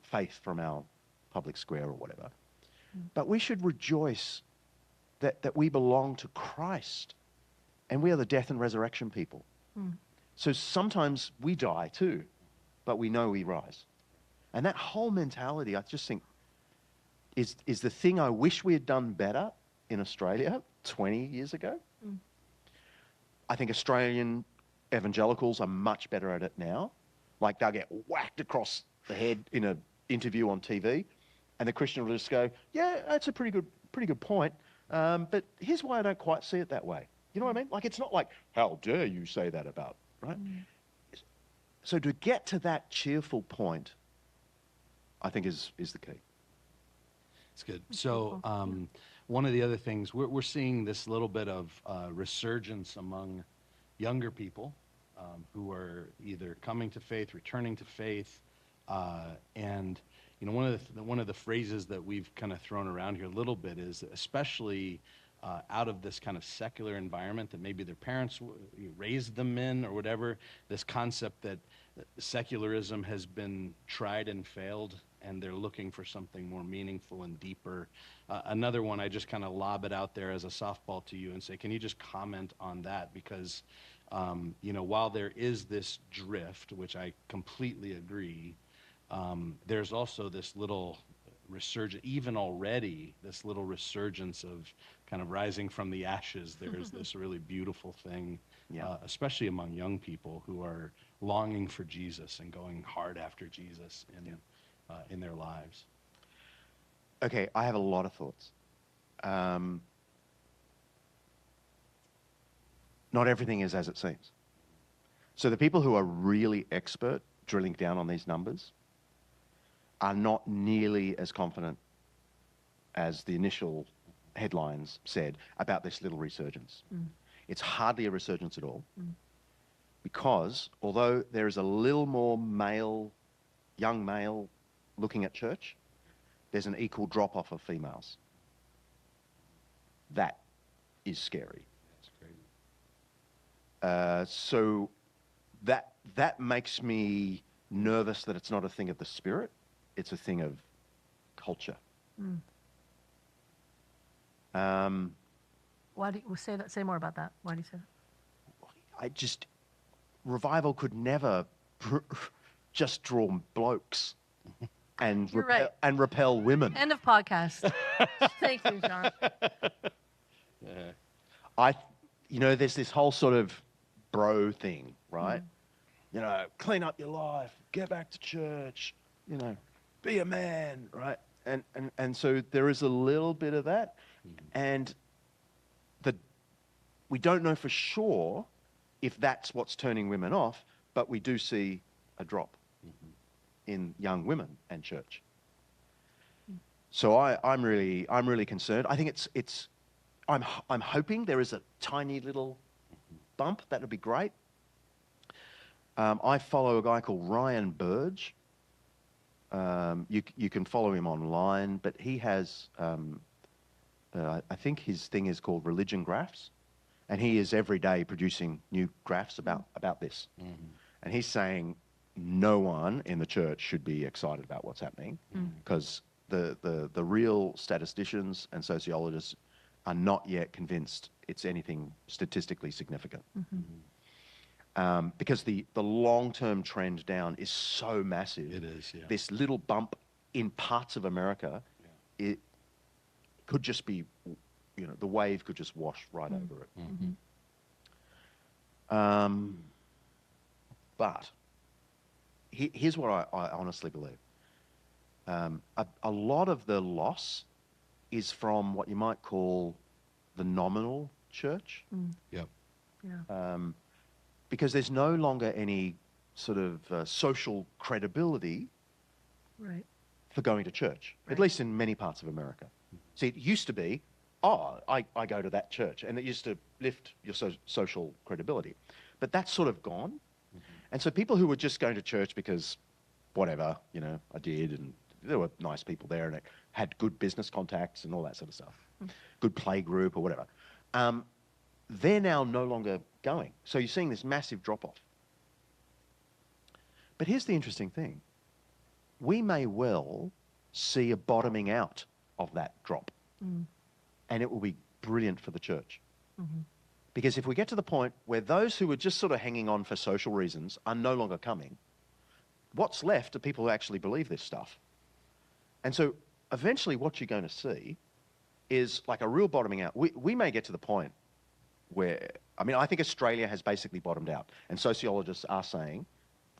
faith from our public square or whatever. But we should rejoice that we belong to Christ and we are the death and resurrection people. So sometimes we die too, but we know we rise. And that whole mentality, I just think, is the thing I wish we had done better in Australia 20 years ago. I think Australian evangelicals are much better at it now. Like they'll get whacked across the head in an interview on TV, and the Christian will just go, yeah, that's a pretty good point, but here's why I don't quite see it that way. You know what I mean? Like, it's not like, how dare you say that about, right? So to get to that cheerful point, I think is the key. It's good. So one of the other things, we're seeing this little bit of resurgence among younger people who are either coming to faith, returning to faith, and you know, one of the phrases that we've kind of thrown around here a little bit is, especially out of this kind of secular environment that maybe their parents raised them in or whatever, this concept that secularism has been tried and failed, and they're looking for something more meaningful and deeper. Another one, I just kind of lob it out there as a softball to you and say, can you just comment on that? Because, you know, while there is this drift, which I completely agree, there's also this little resurgence, even already, this little resurgence of kind of rising from the ashes. There's this really beautiful thing, especially among young people who are longing for Jesus and going hard after Jesus in their lives. Okay, I have a lot of thoughts. Not everything is as it seems. So the people who are really expert drilling down on these numbers are not nearly as confident as the initial headlines said about this little resurgence. It's hardly a resurgence at all, because although there is a little more young male looking at church, there's an equal drop-off of females. That is scary. That's crazy. So that makes me nervous that it's not a thing of the spirit, it's a thing of culture. Why do you say that? Say more about that. Why do you say that? Revival could never just draw blokes and repel women. End of podcast. Thank you, John. There's this whole sort of bro thing, right? You know, clean up your life, get back to church, you know, be a man, right? And so there is a little bit of that, and we don't know for sure if that's what's turning women off, but we do see a drop in young women and church. So I'm really concerned. I think I'm hoping there is a tiny little bump. That would be great. I follow a guy called Ryan Burge. You can follow him online, but he has, I think his thing is called Religion Graphs, and he is every day producing new graphs about this. And he's saying no one in the church should be excited about what's happening, because the real statisticians and sociologists are not yet convinced it's anything statistically significant. Because the long-term trend down is so massive. It is, yeah. This little bump in parts of America, could just be, the wave could just wash right over it. But here's what I honestly believe. A lot of the loss is from what you might call the nominal church. Yep. Yeah. Because there's no longer any sort of social credibility Right. for going to church, Right. at least in many parts of America. See, it used to be, I go to that church, and it used to lift your social credibility. But that's sort of gone. And so people who were just going to church because whatever, I did, and there were nice people there, and it had good business contacts and all that sort of stuff, good play group or whatever, they're now no longer going. So you're seeing this massive drop-off. But here's the interesting thing. We may well see a bottoming out of that drop. And it will be brilliant for the church. Because if we get to the point where those who were just sort of hanging on for social reasons are no longer coming, what's left are people who actually believe this stuff. And so eventually what you're going to see is like a real bottoming out. We may get to the point where, I think Australia has basically bottomed out. And sociologists are saying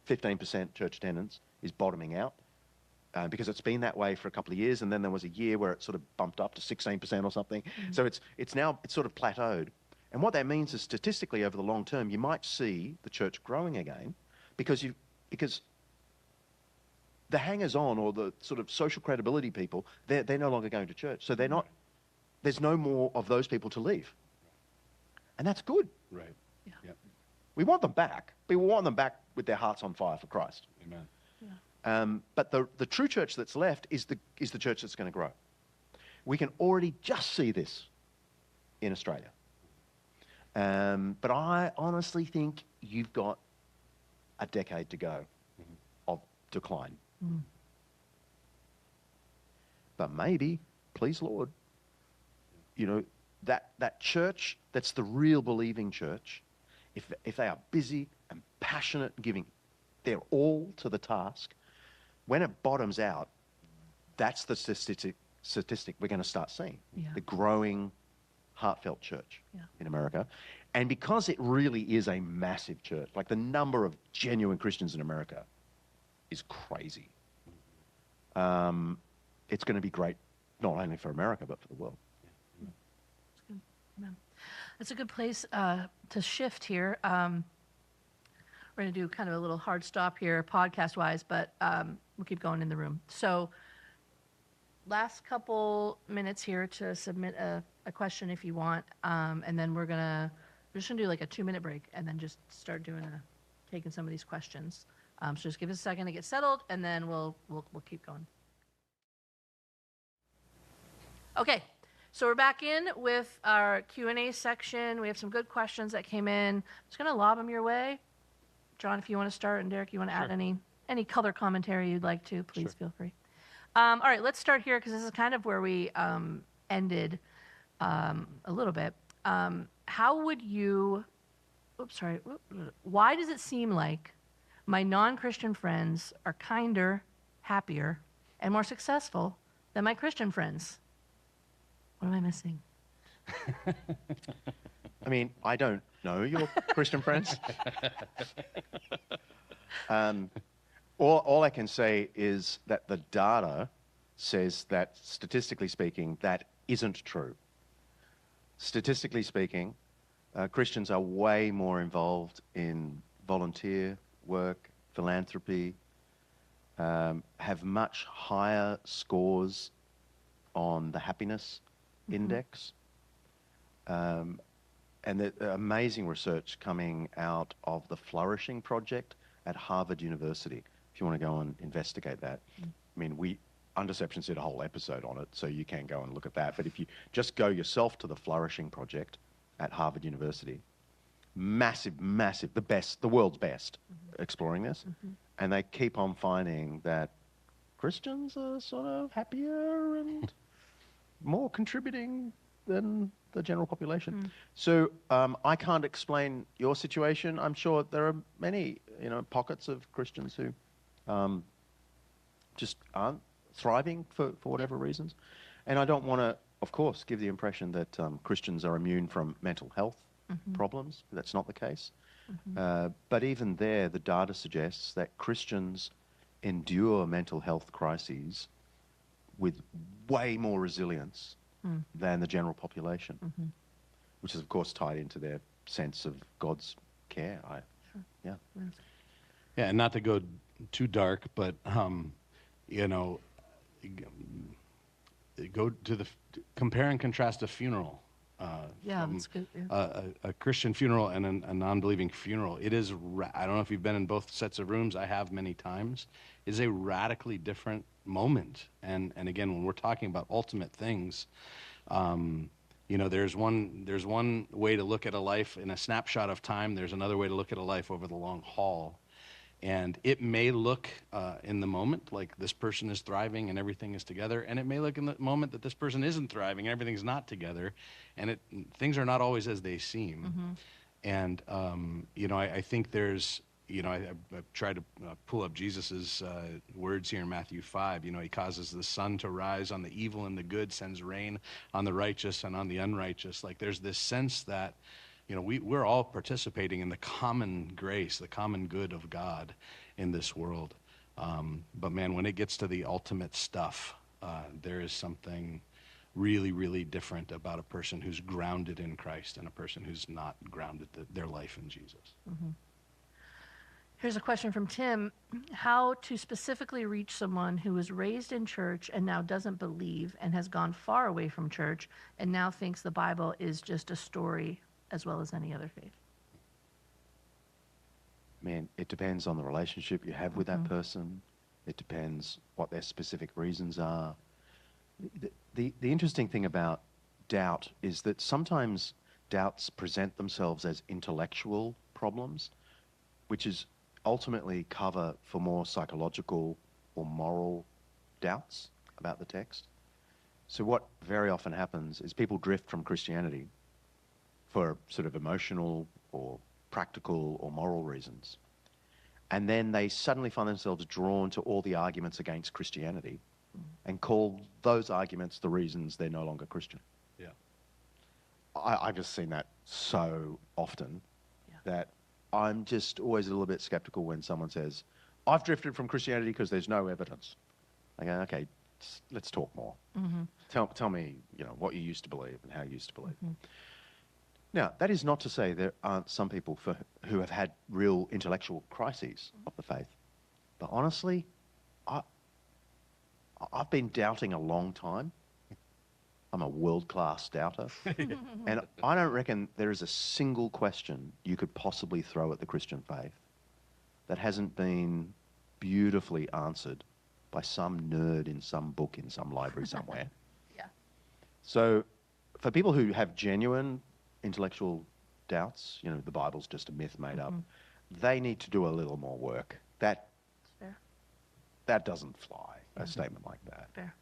15% church attendance is bottoming out. Because it's been that way for a couple of years, and then there was a year where it sort of bumped up to 16% or something. So it's now sort of plateaued. And what that means is statistically over the long term, you might see the church growing again because the hangers-on or the sort of social credibility people, they're no longer going to church. So there's no more of those people to leave. And that's good. Right. Yeah. Yep. We want them back. We want them back with their hearts on fire for Christ. Amen. But the true church that's left is the church that's going to grow. We can already just see this in Australia. But I honestly think you've got a decade to go of decline. But maybe, please Lord, that church that's the real believing church, if they are busy and passionate and giving their all to the task, when it bottoms out, that's the statistic we're going to start seeing. Yeah. The growing, heartfelt church in America. And because it really is a massive church, like the number of genuine Christians in America is crazy. It's going to be great, not only for America, but for the world. That's good. Amen. That's a good place to shift here. We're going to do kind of a little hard stop here podcast-wise, but we'll keep going in the room. So last couple minutes here to submit a question if you want, and then we're just going to do like a 2-minute break and then just start taking some of these questions. So just give us a second to get settled, and then we'll keep going. Okay, so we're back in with our Q&A section. We have some good questions that came in. I'm just going to lob them your way. John, if you want to start, and Derek, you want to add any color commentary you'd like to, please feel free. All right, let's start here because this is kind of where we ended a little bit. How would you, why does it seem like my non-Christian friends are kinder, happier, and more successful than my Christian friends? What am I missing? I don't know your Christian friends. All I can say is that the data says that, statistically speaking, that isn't true. Statistically speaking, Christians are way more involved in volunteer work, philanthropy, have much higher scores on the happiness index. And the amazing research coming out of the Flourishing Project at Harvard University. If you want to go and investigate that. Undeceptions did a whole episode on it, so you can go and look at that. But if you just go yourself to the Flourishing Project at Harvard University, massive, the world's best exploring this. And they keep on finding that Christians are sort of happier and more contributing than the general population. So I can't explain your situation. I'm sure there are many, pockets of Christians who just aren't thriving for whatever reasons. And I don't want to of course, give the impression that Christians are immune from mental health problems. That's not the case. But even there, the data suggests that Christians endure mental health crises with way more resilience than the general population, which is, of course, tied into their sense of God's care. Yeah. Yeah, and not to go too dark, but, go to compare and contrast a funeral. That's good. Yeah. A Christian funeral and a non-believing funeral. It is, I don't know if you've been in both sets of rooms, I have many times. It's a radically different moment. And again, when we're talking about ultimate things, there's one way to look at a life in a snapshot of time. There's another way to look at a life over the long haul. And it may look in the moment like this person is thriving and everything is together, and it may look in the moment that this person isn't thriving and everything's not together, and things are not always as they seem. And I think there's, I've tried to pull up Jesus's words here in Matthew 5. He causes the sun to rise on the evil and the good, sends rain on the righteous and on the unrighteous. Like there's this sense that we're all participating in the common grace, the common good of God in this world. But man, when it gets to the ultimate stuff, there is something really, really different about a person who's grounded in Christ and a person who's not grounded their life in Jesus. Here's a question from Tim. How to specifically reach someone who was raised in church and now doesn't believe and has gone far away from church and now thinks the Bible is just a story as well as any other faith? Man, it depends on the relationship you have with that person. It depends what their specific reasons are. The interesting thing about doubt is that sometimes doubts present themselves as intellectual problems, which is ultimately cover for more psychological or moral doubts about the text. So what very often happens is people drift from Christianity for sort of emotional or practical or moral reasons. And then they suddenly find themselves drawn to all the arguments against Christianity and call those arguments the reasons they're no longer Christian. Yeah. I've just seen that so often that I'm just always a little bit skeptical when someone says, I've drifted from Christianity because there's no evidence. I go, okay, let's talk more. Tell me, what you used to believe and how you used to believe. Now, that is not to say there aren't some people who have had real intellectual crises of the faith. But honestly, I've been doubting a long time. I'm a world-class doubter. And I don't reckon there is a single question you could possibly throw at the Christian faith that hasn't been beautifully answered by some nerd in some book in some library somewhere. So for people who have genuine intellectual doubts, the Bible's just a myth made up, they need to do a little more work. That doesn't fly, a statement like that. Fair.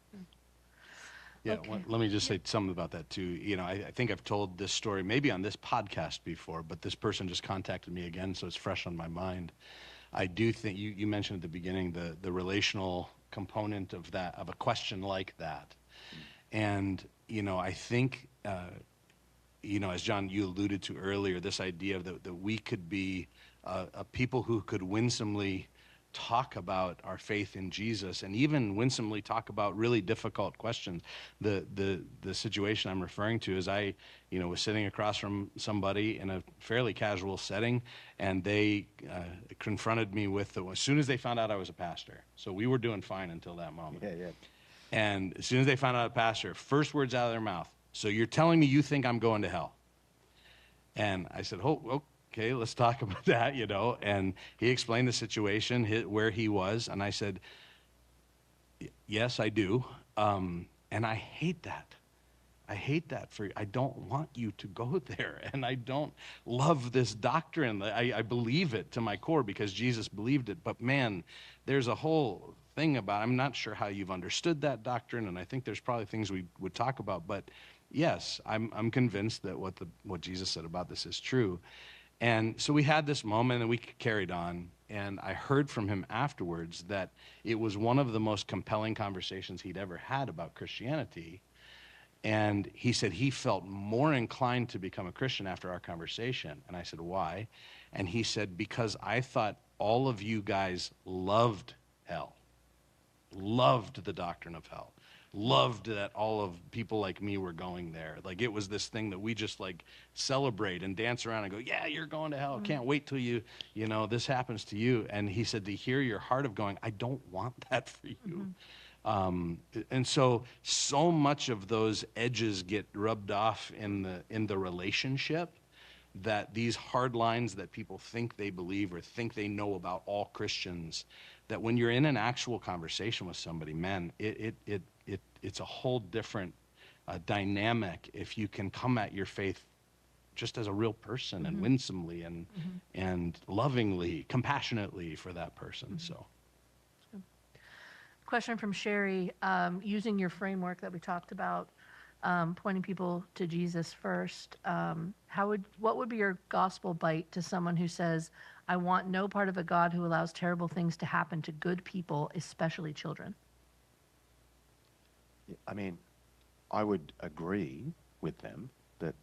Yeah, let me just say something about that too. I think I've told this story maybe on this podcast before, but this person just contacted me again, so it's fresh on my mind. I do think you mentioned at the beginning the relational component of a question like that. And, I think, as John, you alluded to earlier, this idea that we could be a people who could winsomely talk about our faith in Jesus and even winsomely talk about really difficult questions. The situation I'm referring to is I was sitting across from somebody in a fairly casual setting, and they confronted me with as soon as they found out I was a pastor. So we were doing fine until that moment. Yeah. And as soon as they found out I was a pastor, first words out of their mouth, so you're telling me you think I'm going to hell? And I said, okay, let's talk about that, And he explained the situation, where he was, and I said, yes, I do. And I hate that. I hate that I don't want you to go there, and I don't love this doctrine. I believe it to my core because Jesus believed it, but man, there's a whole thing about, I'm not sure how you've understood that doctrine, and I think there's probably things we would talk about, but yes, I'm convinced that what Jesus said about this is true. And so we had this moment, and we carried on, and I heard from him afterwards that it was one of the most compelling conversations he'd ever had about Christianity. And he said he felt more inclined to become a Christian after our conversation. And I said, why? And he said, because I thought all of you guys loved hell, loved the doctrine of hell, loved that all of people like me were going there. Like it was this thing that we just like celebrate and dance around and go, yeah, you're going to hell. Can't wait till you know, this happens to you. And he said to hear your heart of going, I don't want that for you. And so much of those edges get rubbed off in the relationship, that these hard lines that people think they believe or think they know about all Christians, that when you're in an actual conversation with somebody, man, it's a whole different dynamic if you can come at your faith just as a real person and winsomely and lovingly, compassionately for that person. So. Question from Sherry, using your framework that we talked about, pointing people to Jesus first, what would be your gospel bite to someone who says, I want no part of a God who allows terrible things to happen to good people, especially children? I mean, I would agree with them that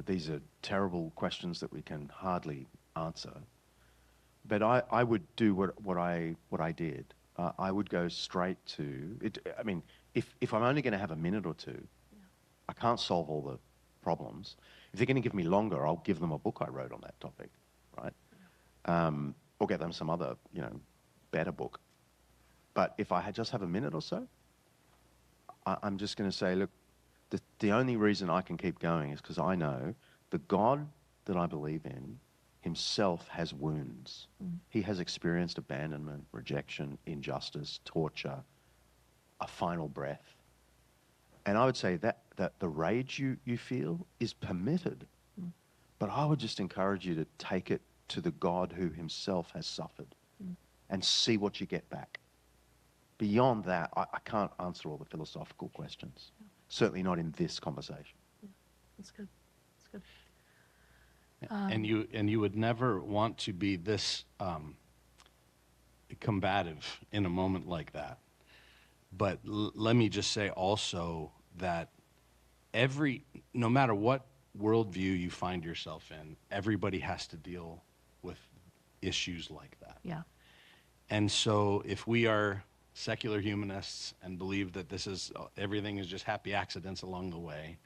these are terrible questions that we can hardly answer. But I would do what I did. I would go straight to it. I mean, if I'm only going to have a minute or two, I can't solve all the problems. If they're going to give me longer, I'll give them a book I wrote on that topic, right? Or get them some other, better book. But if I just have a minute or so, I'm just going to say, look, the only reason I can keep going is because I know the God that I believe in himself has wounds. He has experienced abandonment, rejection, injustice, torture, a final breath. And I would say that the rage you feel is permitted. But I would just encourage you to take it to the God who himself has suffered and see what you get back. Beyond that, I can't answer all the philosophical questions. Certainly not in this conversation. That's good. That's good. And you would never want to be this combative in a moment like that. But let me just say also that no matter what worldview you find yourself in, everybody has to deal with issues like that. Yeah. And so if we are secular humanists and believe that everything is just happy accidents along the way,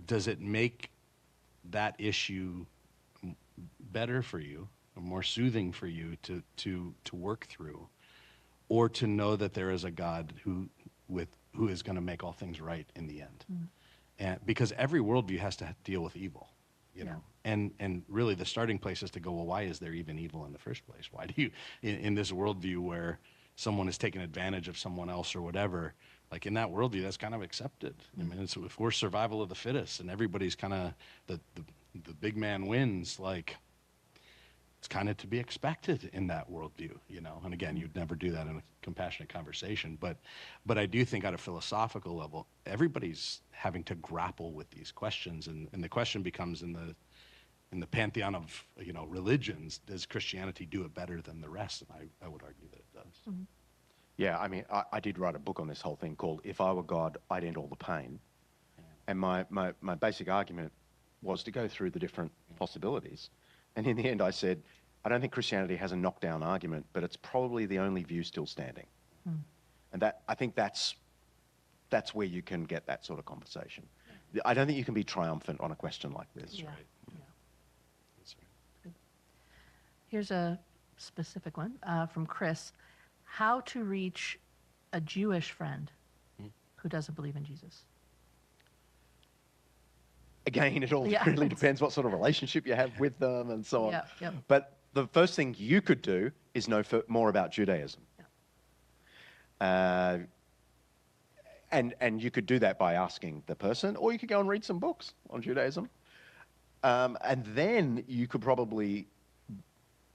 does it make that issue better for you, or more soothing for you to work through, or to know that there is a God who is going to make all things right in the end? And because every worldview has to deal with evil, you know, and really the starting place is to go, well, why is there even evil in the first place? Why do you, in this worldview where someone is taking advantage of someone else or whatever, like in that worldview, that's kind of accepted. I mean, if we're survival of the fittest and everybody's kind of the big man wins, like it's kind of to be expected in that worldview, you know. And again, you'd never do that in a compassionate conversation, but I do think at a philosophical level, everybody's having to grapple with these questions, and the question becomes in the pantheon of religions, does Christianity do it better than the rest? And I would argue that it does. Yeah, I mean, I did write a book on this whole thing called If I Were God, I'd End All the Pain. And my basic argument was to go through the different possibilities. And in the end, I said, I don't think Christianity has a knockdown argument, but it's probably the only view still standing. And I think that's where you can get that sort of conversation. I don't think you can be triumphant on a question like this. Yeah. Right. Yeah. That's right. Here's a specific one from Chris. How to reach a Jewish friend who doesn't believe in Jesus? Again, it all really depends what sort of relationship you have with them and so on. Yep. But the first thing you could do is know more about Judaism. And you could do that by asking the person, or you could go and read some books on Judaism. And then you could probably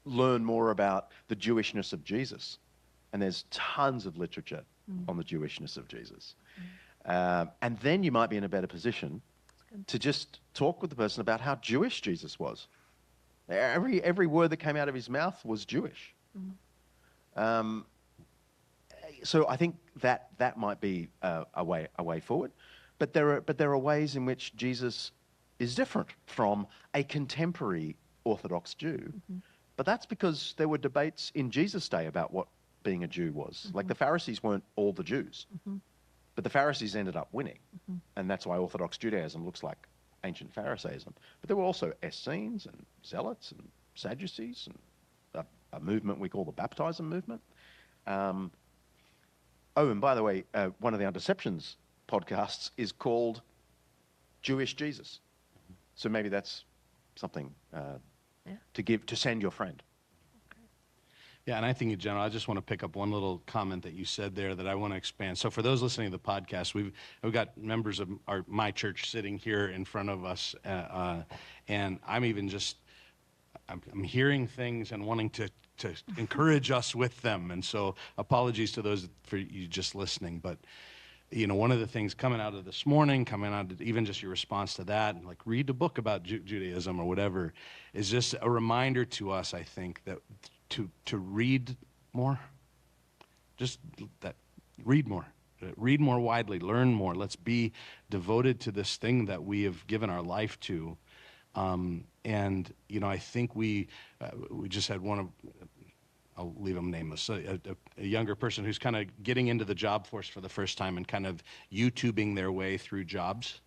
learn more about the Jewishness of Jesus. And there's tons of literature on the Jewishness of Jesus. And then you might be in a better position to just talk with the person about how Jewish Jesus was. Every word that came out of his mouth was Jewish. So I think that might be a way forward. But there are ways in which Jesus is different from a contemporary Orthodox Jew. But that's because there were debates in Jesus' day about what being a Jew was. Like the Pharisees weren't all the Jews, but the Pharisees ended up winning. And that's why Orthodox Judaism looks like ancient Pharisaism. But there were also Essenes and Zealots and Sadducees and a movement we call the baptism movement. Oh, and by the way, one of the Undeceptions podcasts is called Jewish Jesus. So maybe that's something to send your friend. Yeah, and I think in general, I just want to pick up one little comment that you said there that I want to expand. So for those listening to the podcast, we've got members of my church sitting here in front of us, and I'm even just I'm hearing things and wanting to encourage us with them. And so apologies to those for you just listening, but you know, one of the things coming out of this morning, coming out of even just your response to that, and like read a book about Judaism or whatever, is just a reminder to us, I think, that to read more, just that read more widely, learn more. Let's be devoted to this thing that we have given our life to. And you know, I think we just had one of, I'll leave him nameless, a younger person who's kind of getting into the job force for the first time and kind of YouTubing their way through jobs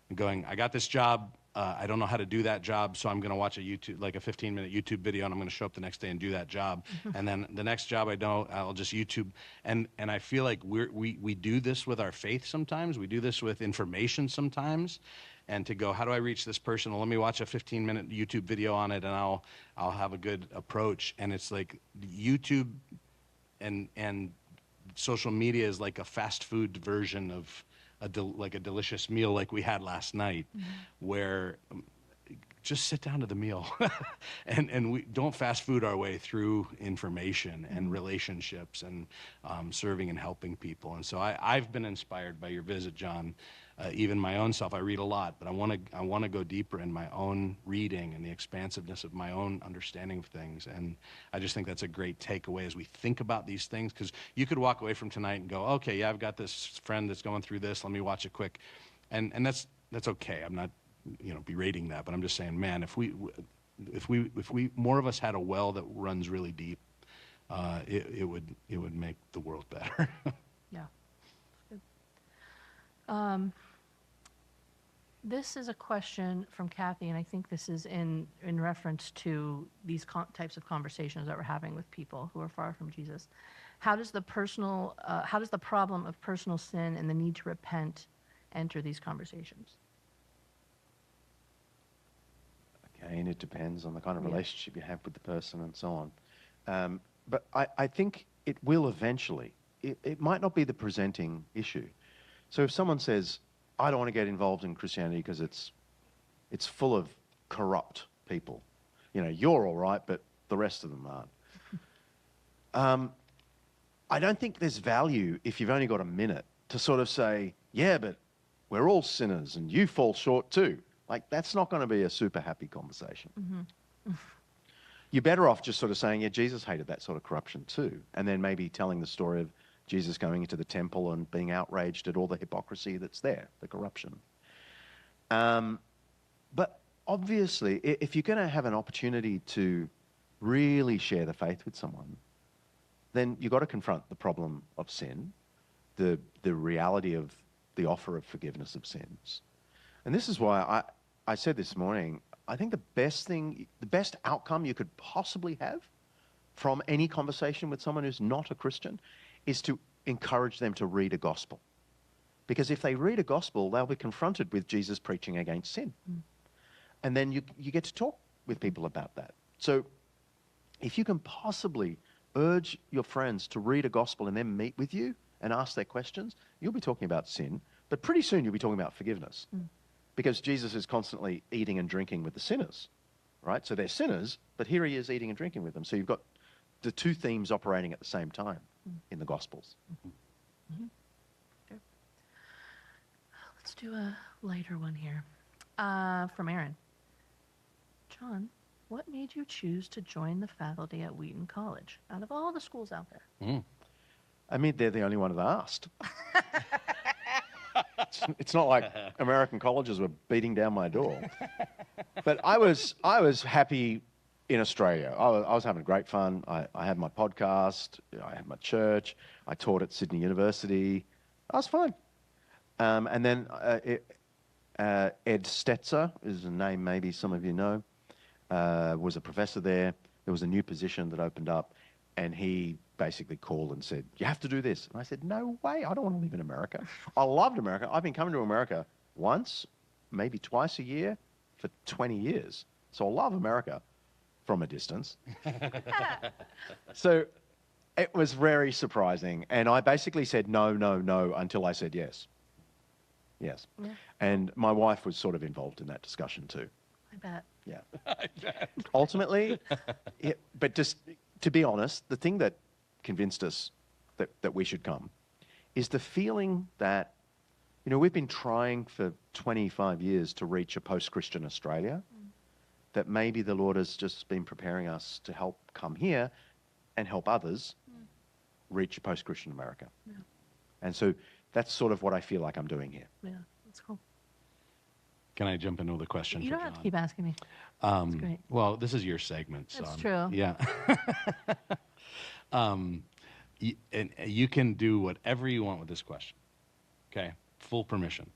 and going, I got this job, I don't know how to do that job, so I'm going to watch a 15-minute YouTube video, and I'm going to show up the next day and do that job. And then the next job I don't, I'll just YouTube. And I feel like we do this with our faith sometimes. We do this with information sometimes. And to go, how do I reach this person? Well, let me watch a 15-minute YouTube video on it, and I'll have a good approach. And it's like YouTube and social media is like a fast food version of like a delicious meal like we had last night, where just sit down to the meal and we don't fast food our way through information and relationships and serving and helping people. And so I've been inspired by your visit, John. Even my own self, I read a lot, but I want to go deeper in my own reading and the expansiveness of my own understanding of things. And I just think that's a great takeaway as we think about these things, because you could walk away from tonight and go, okay, yeah, I've got this friend that's going through this. Let me watch it quick, and that's okay. I'm not, berating that, but I'm just saying, man, if we more of us had a well that runs really deep, it would make the world better. Yeah. This is a question from Kathy, and I think this is in reference to these types of conversations that we're having with people who are far from Jesus. How does the problem of personal sin and the need to repent enter these conversations? Okay, and it depends on the kind of relationship you have with the person and so on. But I think it will eventually. It might not be the presenting issue. So if someone says, I don't want to get involved in Christianity because it's full of corrupt people. You're all right, but the rest of them aren't. I don't think there's value if you've only got a minute to sort of say, yeah, but we're all sinners and you fall short too. Like, that's not going to be a super happy conversation. You're better off just sort of saying, yeah, Jesus hated that sort of corruption too. And then maybe telling the story of Jesus going into the temple and being outraged at all the hypocrisy that's there, the corruption. But obviously, if you're going to have an opportunity to really share the faith with someone, then you've got to confront the problem of sin, the reality of the offer of forgiveness of sins. And this is why I said this morning, I think the best outcome you could possibly have from any conversation with someone who's not a Christian is to encourage them to read a gospel. Because if they read a gospel, they'll be confronted with Jesus preaching against sin. And then you get to talk with people about that. So if you can possibly urge your friends to read a gospel and then meet with you and ask their questions, you'll be talking about sin, but pretty soon you'll be talking about forgiveness. Because Jesus is constantly eating and drinking with the sinners, right? So they're sinners, but here he is eating and drinking with them. So you've got the two themes operating at the same time in the Gospels. Okay. Let's do a lighter one here. From Aaron. John, what made you choose to join the faculty at Wheaton College out of all the schools out there? I mean, they're the only one that asked. It's not like American colleges were beating down my door. But I was happy in Australia. I was having great fun. I had my podcast. I had my church. I taught at Sydney University. I was fine. And then Ed Stetzer is a name maybe some of you know. Was a professor there. There was a new position that opened up, and he basically called and said, "You have to do this." And I said, "No way, I don't want to live in America." I loved America. I've been coming to America once, maybe twice a year for 20 years. So I love America from a distance. So it was very surprising. And I basically said no, no, no until I said yes. Yes. Yeah. And my wife was sort of involved in that discussion too. I bet. Yeah. Ultimately, but just to be honest, the thing that convinced us that we should come is the feeling that, we've been trying for 25 years to reach a post-Christian Australia, that maybe the Lord has just been preparing us to help come here and help others reach a post-Christian America. Yeah. And so that's sort of what I feel like I'm doing here. Yeah, that's cool. Can I jump into the question? You don't have to keep asking me. That's great. Well, this is your segment. So that's true. Yeah. And you can do whatever you want with this question. Okay? Full permission.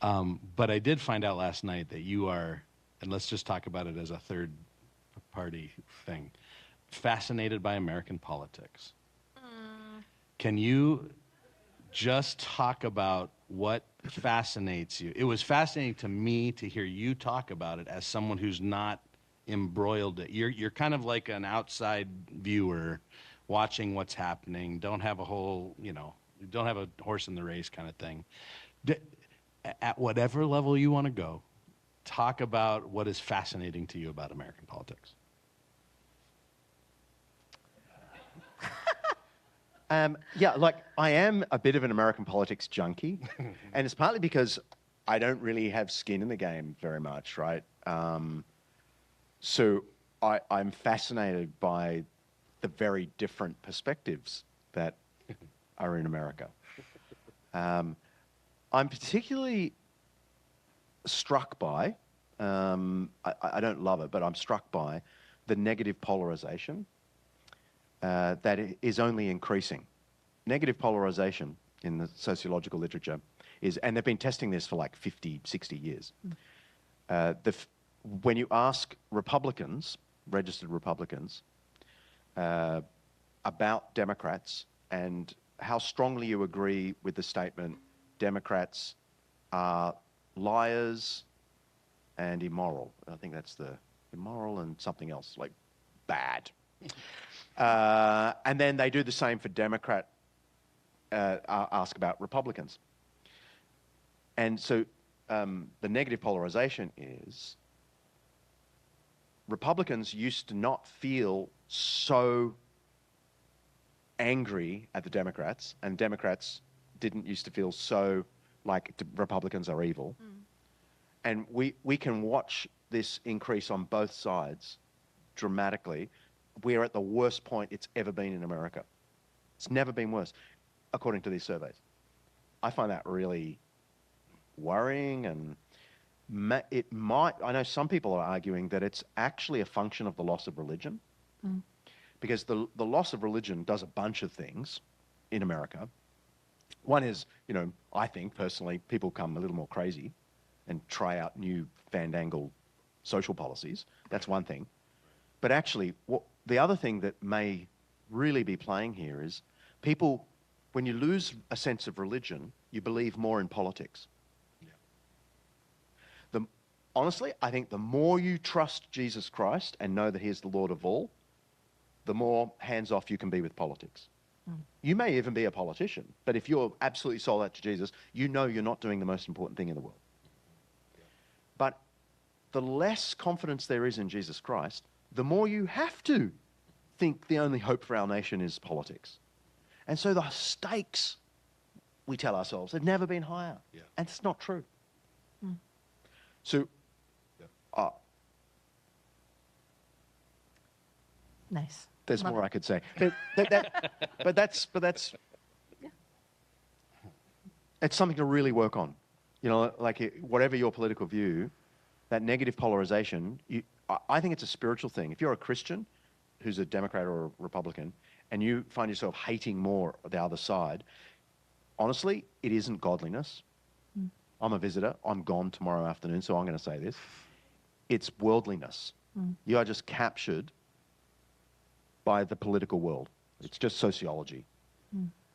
But I did find out last night that you are, and let's just talk about it as a third party thing, fascinated by American politics. Can you just talk about what fascinates you? It was fascinating to me to hear you talk about it as someone who's not embroiled. You're kind of like an outside viewer watching what's happening, don't have a whole, don't have a horse in the race kind of thing. At whatever level you want to go, talk about what is fascinating to you about American politics. Yeah, like I am a bit of an American politics junkie, and it's partly because I don't really have skin in the game very much, right? So I'm fascinated by the very different perspectives that are in America. I'm particularly struck by, I don't love it, but I'm struck by the negative polarization that is only increasing. Negative polarization in the sociological literature is, and they've been testing this for like 50, 60 years. When you ask Republicans, registered Republicans, about Democrats and how strongly you agree with the statement, Democrats are liars and immoral. I think that's the immoral and something else, like bad. And then they do the same for Democrat, ask about Republicans. And so the negative polarization is Republicans used to not feel so angry at the Democrats, and Democrats didn't used to feel so like Republicans are evil. And we can watch this increase on both sides dramatically. We're at the worst point it's ever been in America. It's never been worse, according to these surveys. I find that really worrying, and it might, I know some people are arguing that it's actually a function of the loss of religion, because the loss of religion does a bunch of things in America. One is, I think personally, people come a little more crazy and try out new fandangled social policies. That's one thing. But actually, the other thing that may really be playing here is people, when you lose a sense of religion, you believe more in politics. Yeah. Honestly, I think the more you trust Jesus Christ and know that he is the Lord of all, the more hands-off you can be with politics. You may even be a politician, but if you're absolutely sold out to Jesus, you know you're not doing the most important thing in the world. But the less confidence there is in Jesus Christ, the more you have to think the only hope for our nation is politics. And so the stakes, we tell ourselves, have never been higher. Yeah. And it's not true. So, nice. There's Love more it. I could say. But that's It's something to really work on. Like whatever your political view, that negative polarization, I think it's a spiritual thing. If you're a Christian who's a Democrat or a Republican and you find yourself hating more the other side, honestly, it isn't godliness. I'm a visitor. I'm gone tomorrow afternoon, so I'm going to say this. It's worldliness. You are just captured by the political world. It's just sociology.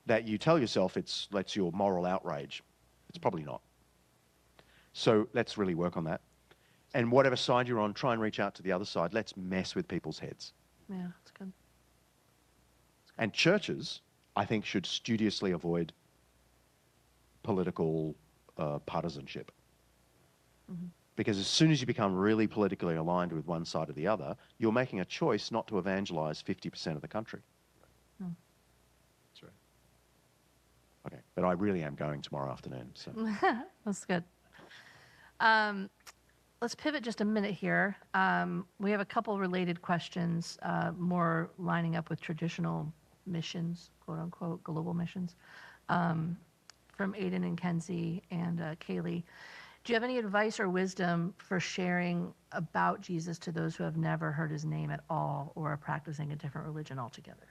That you tell yourself that's your moral outrage. It's probably not. So let's really work on that. And whatever side you're on, try and reach out to the other side. Let's mess with people's heads. Yeah, that's good. And churches, I think, should studiously avoid political partisanship. Because as soon as you become really politically aligned with one side or the other, you're making a choice not to evangelize 50% of the country. That's right. Okay, but I really am going tomorrow afternoon. So That's good. Let's pivot just a minute here. We have a couple related questions, more lining up with traditional missions, quote unquote, global missions, from Aiden and Kenzie and Kaylee. Do you have any advice or wisdom for sharing about Jesus to those who have never heard his name at all or are practicing a different religion altogether?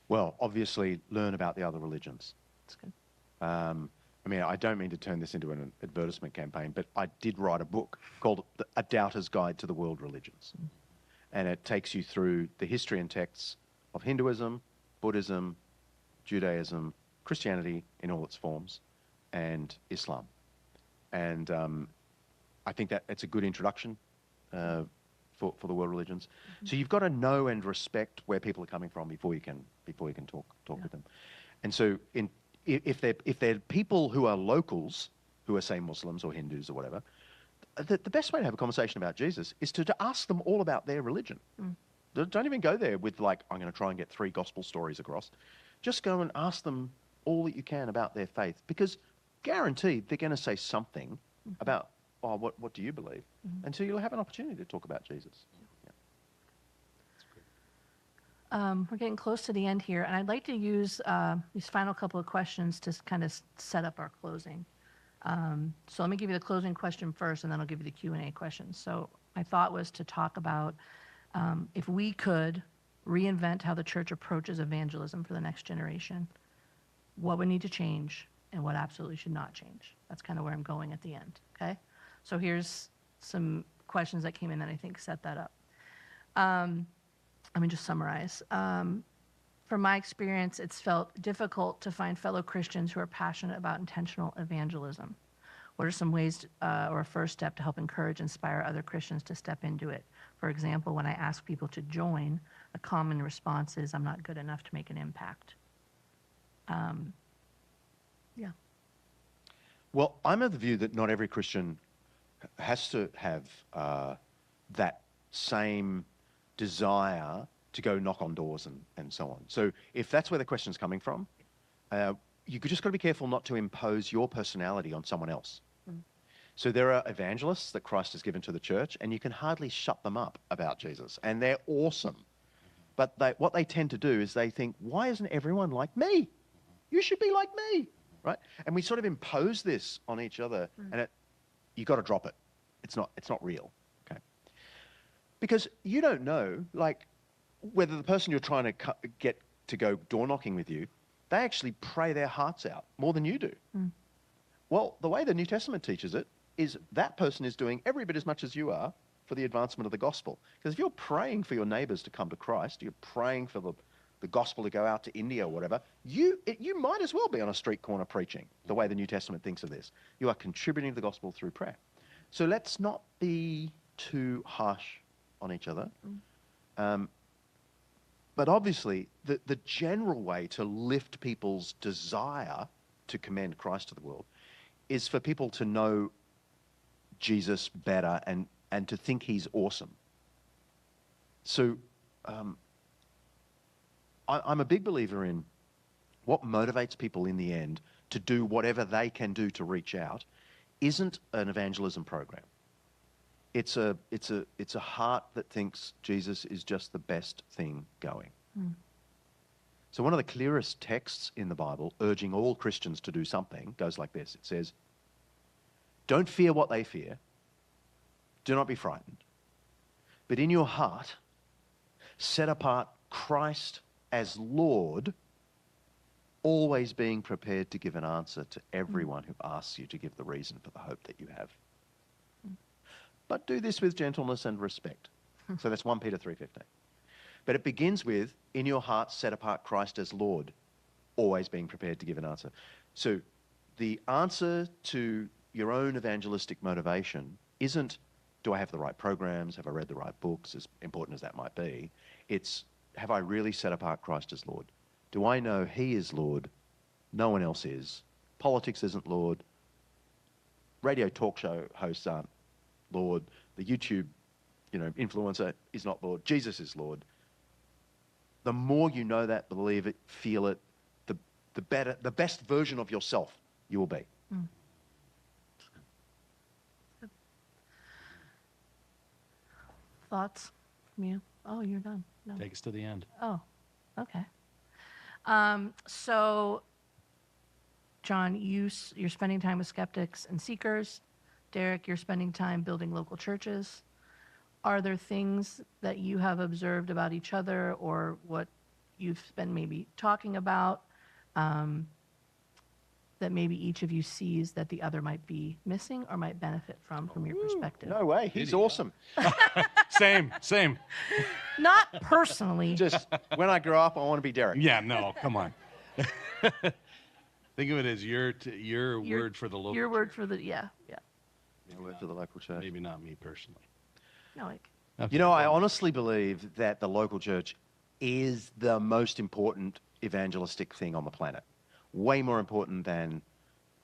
Well, obviously, learn about the other religions. That's good. I mean, I don't mean to turn this into an advertisement campaign, but I did write a book called A Doubter's Guide to the World Religions. And it takes you through the history and texts of Hinduism, Buddhism, Judaism, Christianity in all its forms, and Islam. And I think that it's a good introduction for the world religions. So you've got to know and respect where people are coming from before you can talk with them. And so if they're people who are locals, who are, say, Muslims or Hindus or whatever, the best way to have a conversation about Jesus is to ask them all about their religion. Don't even go there with, like, I'm going to try and get 3 gospel stories across. Just go and ask them all that you can about their faith, because guaranteed they're going to say something about, oh, what do you believe? And so you'll have an opportunity to talk about Jesus. We're getting close to the end here, and I'd like to use these final couple of questions to kind of set up our closing. So let me give you the closing question first, and then I'll give you the Q&A question. So my thought was to talk about if we could reinvent how the church approaches evangelism for the next generation, what would need to change and what absolutely should not change. That's kind of where I'm going at the end, okay? So here's some questions that came in that I think set that up. Let me just summarize. From my experience, it's felt difficult to find fellow Christians who are passionate about intentional evangelism. What are some ways or a first step to help encourage, inspire other Christians to step into it? For example, when I ask people to join, a common response is, I'm not good enough to make an impact. Yeah. Well, I'm of the view that not every Christian has to have that same desire to go knock on doors and so on. So if that's where the question's coming from, you just got to be careful not to impose your personality on someone else. So there are evangelists that Christ has given to the church, and you can hardly shut them up about Jesus, and they're awesome. But what they tend to do is they think, why isn't everyone like me? You should be like me, right? And we sort of impose this on each other, and you got to drop it. It's not real, okay? Because you don't know, like, whether the person you're trying to get to go door knocking with you, they actually pray their hearts out more than you do. Well, the way the New Testament teaches it is that person is doing every bit as much as you are for the advancement of the gospel. Because if you're praying for your neighbors to come to Christ, you're praying for the gospel to go out to India or whatever, you might as well be on a street corner preaching, the way the New Testament thinks of this. You are contributing to the gospel through prayer. So let's not be too harsh on each other. But obviously, the general way to lift people's desire to commend Christ to the world is for people to know Jesus better and to think he's awesome. So I'm a big believer in what motivates people in the end to do whatever they can do to reach out isn't an evangelism program. It's a heart that thinks Jesus is just the best thing going. So one of the clearest texts in the Bible urging all Christians to do something goes like this. It says, don't fear what they fear. Do not be frightened. But in your heart, set apart Christ as Lord, always being prepared to give an answer to everyone who asks you to give the reason for the hope that you have. But do this with gentleness and respect. So that's 1 Peter 3:15. But it begins with, in your heart, set apart Christ as Lord, always being prepared to give an answer. So the answer to your own evangelistic motivation isn't, do I have the right programs? Have I read the right books? As important as that might be. It's, have I really set apart Christ as Lord? Do I know he is Lord? No one else is. Politics isn't Lord. Radio talk show hosts aren't Lord. The YouTube, influencer is not Lord. Jesus is Lord. The more you know that, believe it, feel it, the better, the best version of yourself you will be. Mm. Thoughts from you? Oh, you're done. No. Take us to the end. Oh, okay. So, John, you're spending time with skeptics and seekers. Derek, you're spending time building local churches. Are there things that you have observed about each other or what you've been maybe talking about that maybe each of you sees that the other might be missing or might benefit from your perspective? No way. He's awesome. Same. Not personally. Just when I grow up, I want to be Derek. Yeah, no, come on. Think of it as your word for the local Your word church. for the, yeah. Your word for the local church. Maybe not me personally. No, like, Okay. I honestly believe that the local church is the most important evangelistic thing on the planet. Way more important than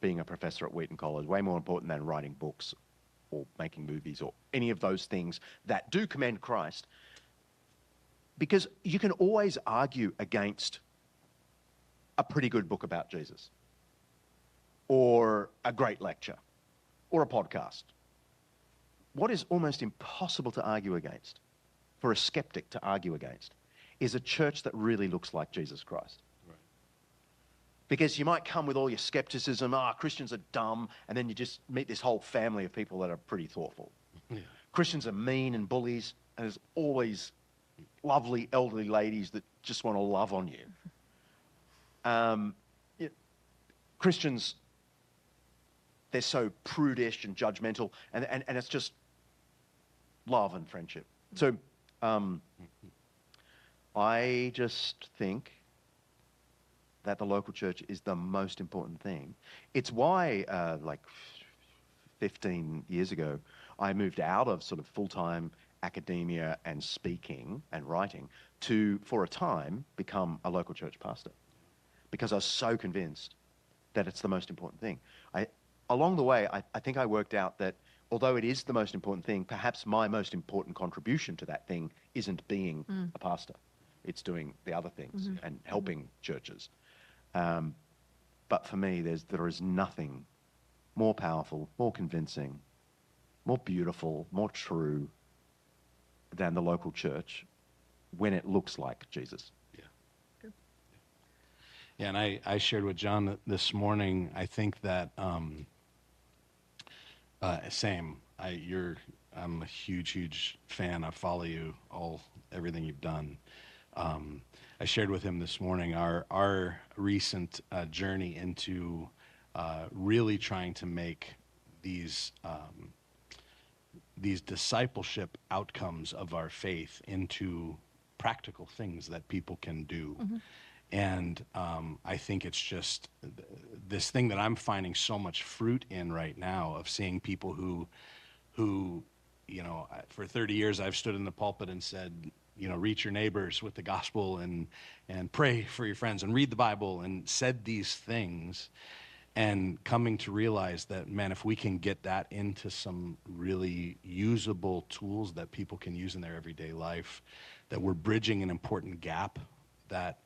being a professor at Wheaton College, way more important than writing books or making movies or any of those things that do commend Christ. Because you can always argue against a pretty good book about Jesus or a great lecture or a podcast. What is almost impossible to argue against, for a skeptic to argue against, is a church that really looks like Jesus Christ. Right. Because you might come with all your skepticism, Christians are dumb, and then you just meet this whole family of people that are pretty thoughtful. Yeah. Christians are mean and bullies, and there's always lovely elderly ladies that just want to love on you. Christians, they're so prudish and judgmental, and it's just love and friendship. So I just think that the local church is the most important thing. It's why, 15 years ago, I moved out of sort of full-time academia and speaking and writing to, for a time, become a local church pastor. Because I was so convinced that it's the most important thing. Along the way, I think I worked out that although it is the most important thing, perhaps my most important contribution to that thing isn't being a pastor. It's doing the other things and helping churches. But for me, there is nothing more powerful, more convincing, more beautiful, more true than the local church when it looks like Jesus. Yeah, and I shared with John this morning. I think that same. I'm a huge fan. I follow you everything you've done. I shared with him this morning our recent journey into really trying to make these discipleship outcomes of our faith into practical things that people can do. And I think it's just this thing that I'm finding so much fruit in right now of seeing people who, for 30 years I've stood in the pulpit and said, reach your neighbors with the gospel and pray for your friends and read the Bible and said these things, and coming to realize that, man, if we can get that into some really usable tools that people can use in their everyday life, that we're bridging an important gap that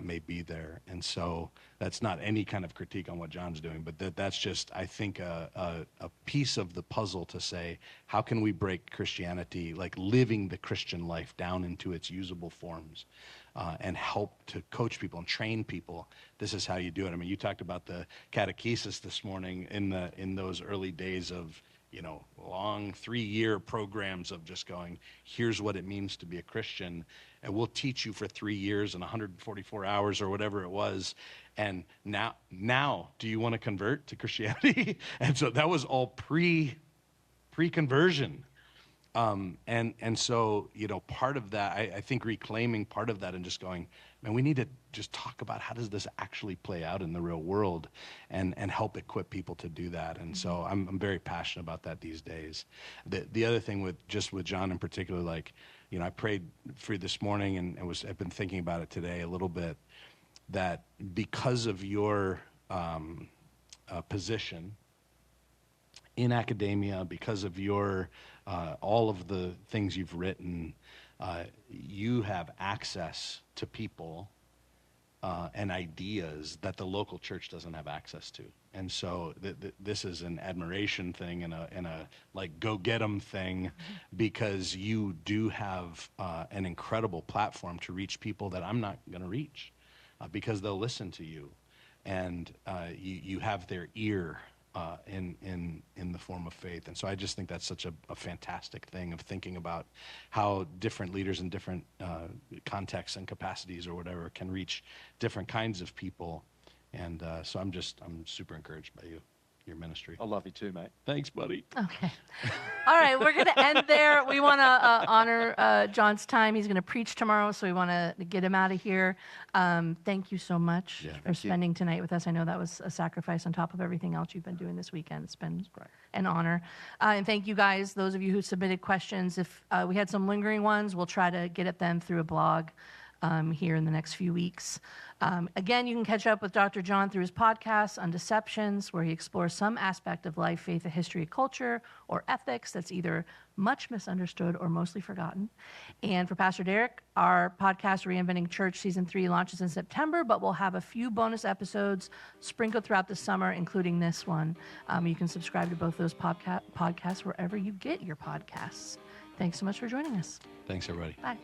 may be there. And so that's not any kind of critique on what John's doing, but that's just, I think, a piece of the puzzle to say, how can we break Christianity, like living the Christian life, down into its usable forms? and help to coach people and train people. This is how you do it. I mean, you talked about the catechesis this morning in those early days of, long 3-year programs of just going, here's what it means to be a Christian, and we'll teach you for 3 years and 144 hours or whatever it was. And now, do you want to convert to Christianity? And so that was all pre-conversion. And so, part of that, I think reclaiming part of that and just going, man, we need to just talk about how does this actually play out in the real world and help equip people to do that. And so I'm very passionate about that these days. The other thing with John in particular, I prayed for you this morning and I've been thinking about it today a little bit, that because of your position in academia, because of your all of the things you've written, you have access to people and ideas that the local church doesn't have access to. And so this is an admiration thing and a go get 'em thing, because you do have an incredible platform to reach people that I'm not going to reach, because they'll listen to you, and you have their ear in the form of faith. And so I just think that's such a fantastic thing of thinking about how different leaders in different contexts and capacities or whatever can reach different kinds of people. And so I'm super encouraged by your ministry. I love you too, mate. Thanks, buddy. Okay. All right, we're going to end there. We want to honor John's time. He's going to preach tomorrow, so we want to get him out of here. Thank you so much for spending tonight with us. I know that was a sacrifice on top of everything else you've been doing this weekend. It's been an honor. And thank you guys, those of you who submitted questions. If we had some lingering ones, we'll try to get at them through a blog here in the next few weeks. Again, you can catch up with Dr. John through his podcast, Undeceptions, where he explores some aspect of life, faith, history, culture, or ethics that's either much misunderstood or mostly forgotten. And for Pastor Derek, our podcast, Reinventing Church Season 3, launches in September, but we'll have a few bonus episodes sprinkled throughout the summer, including this one. You can subscribe to both those podcasts wherever you get your podcasts. Thanks so much for joining us. Thanks, everybody. Bye.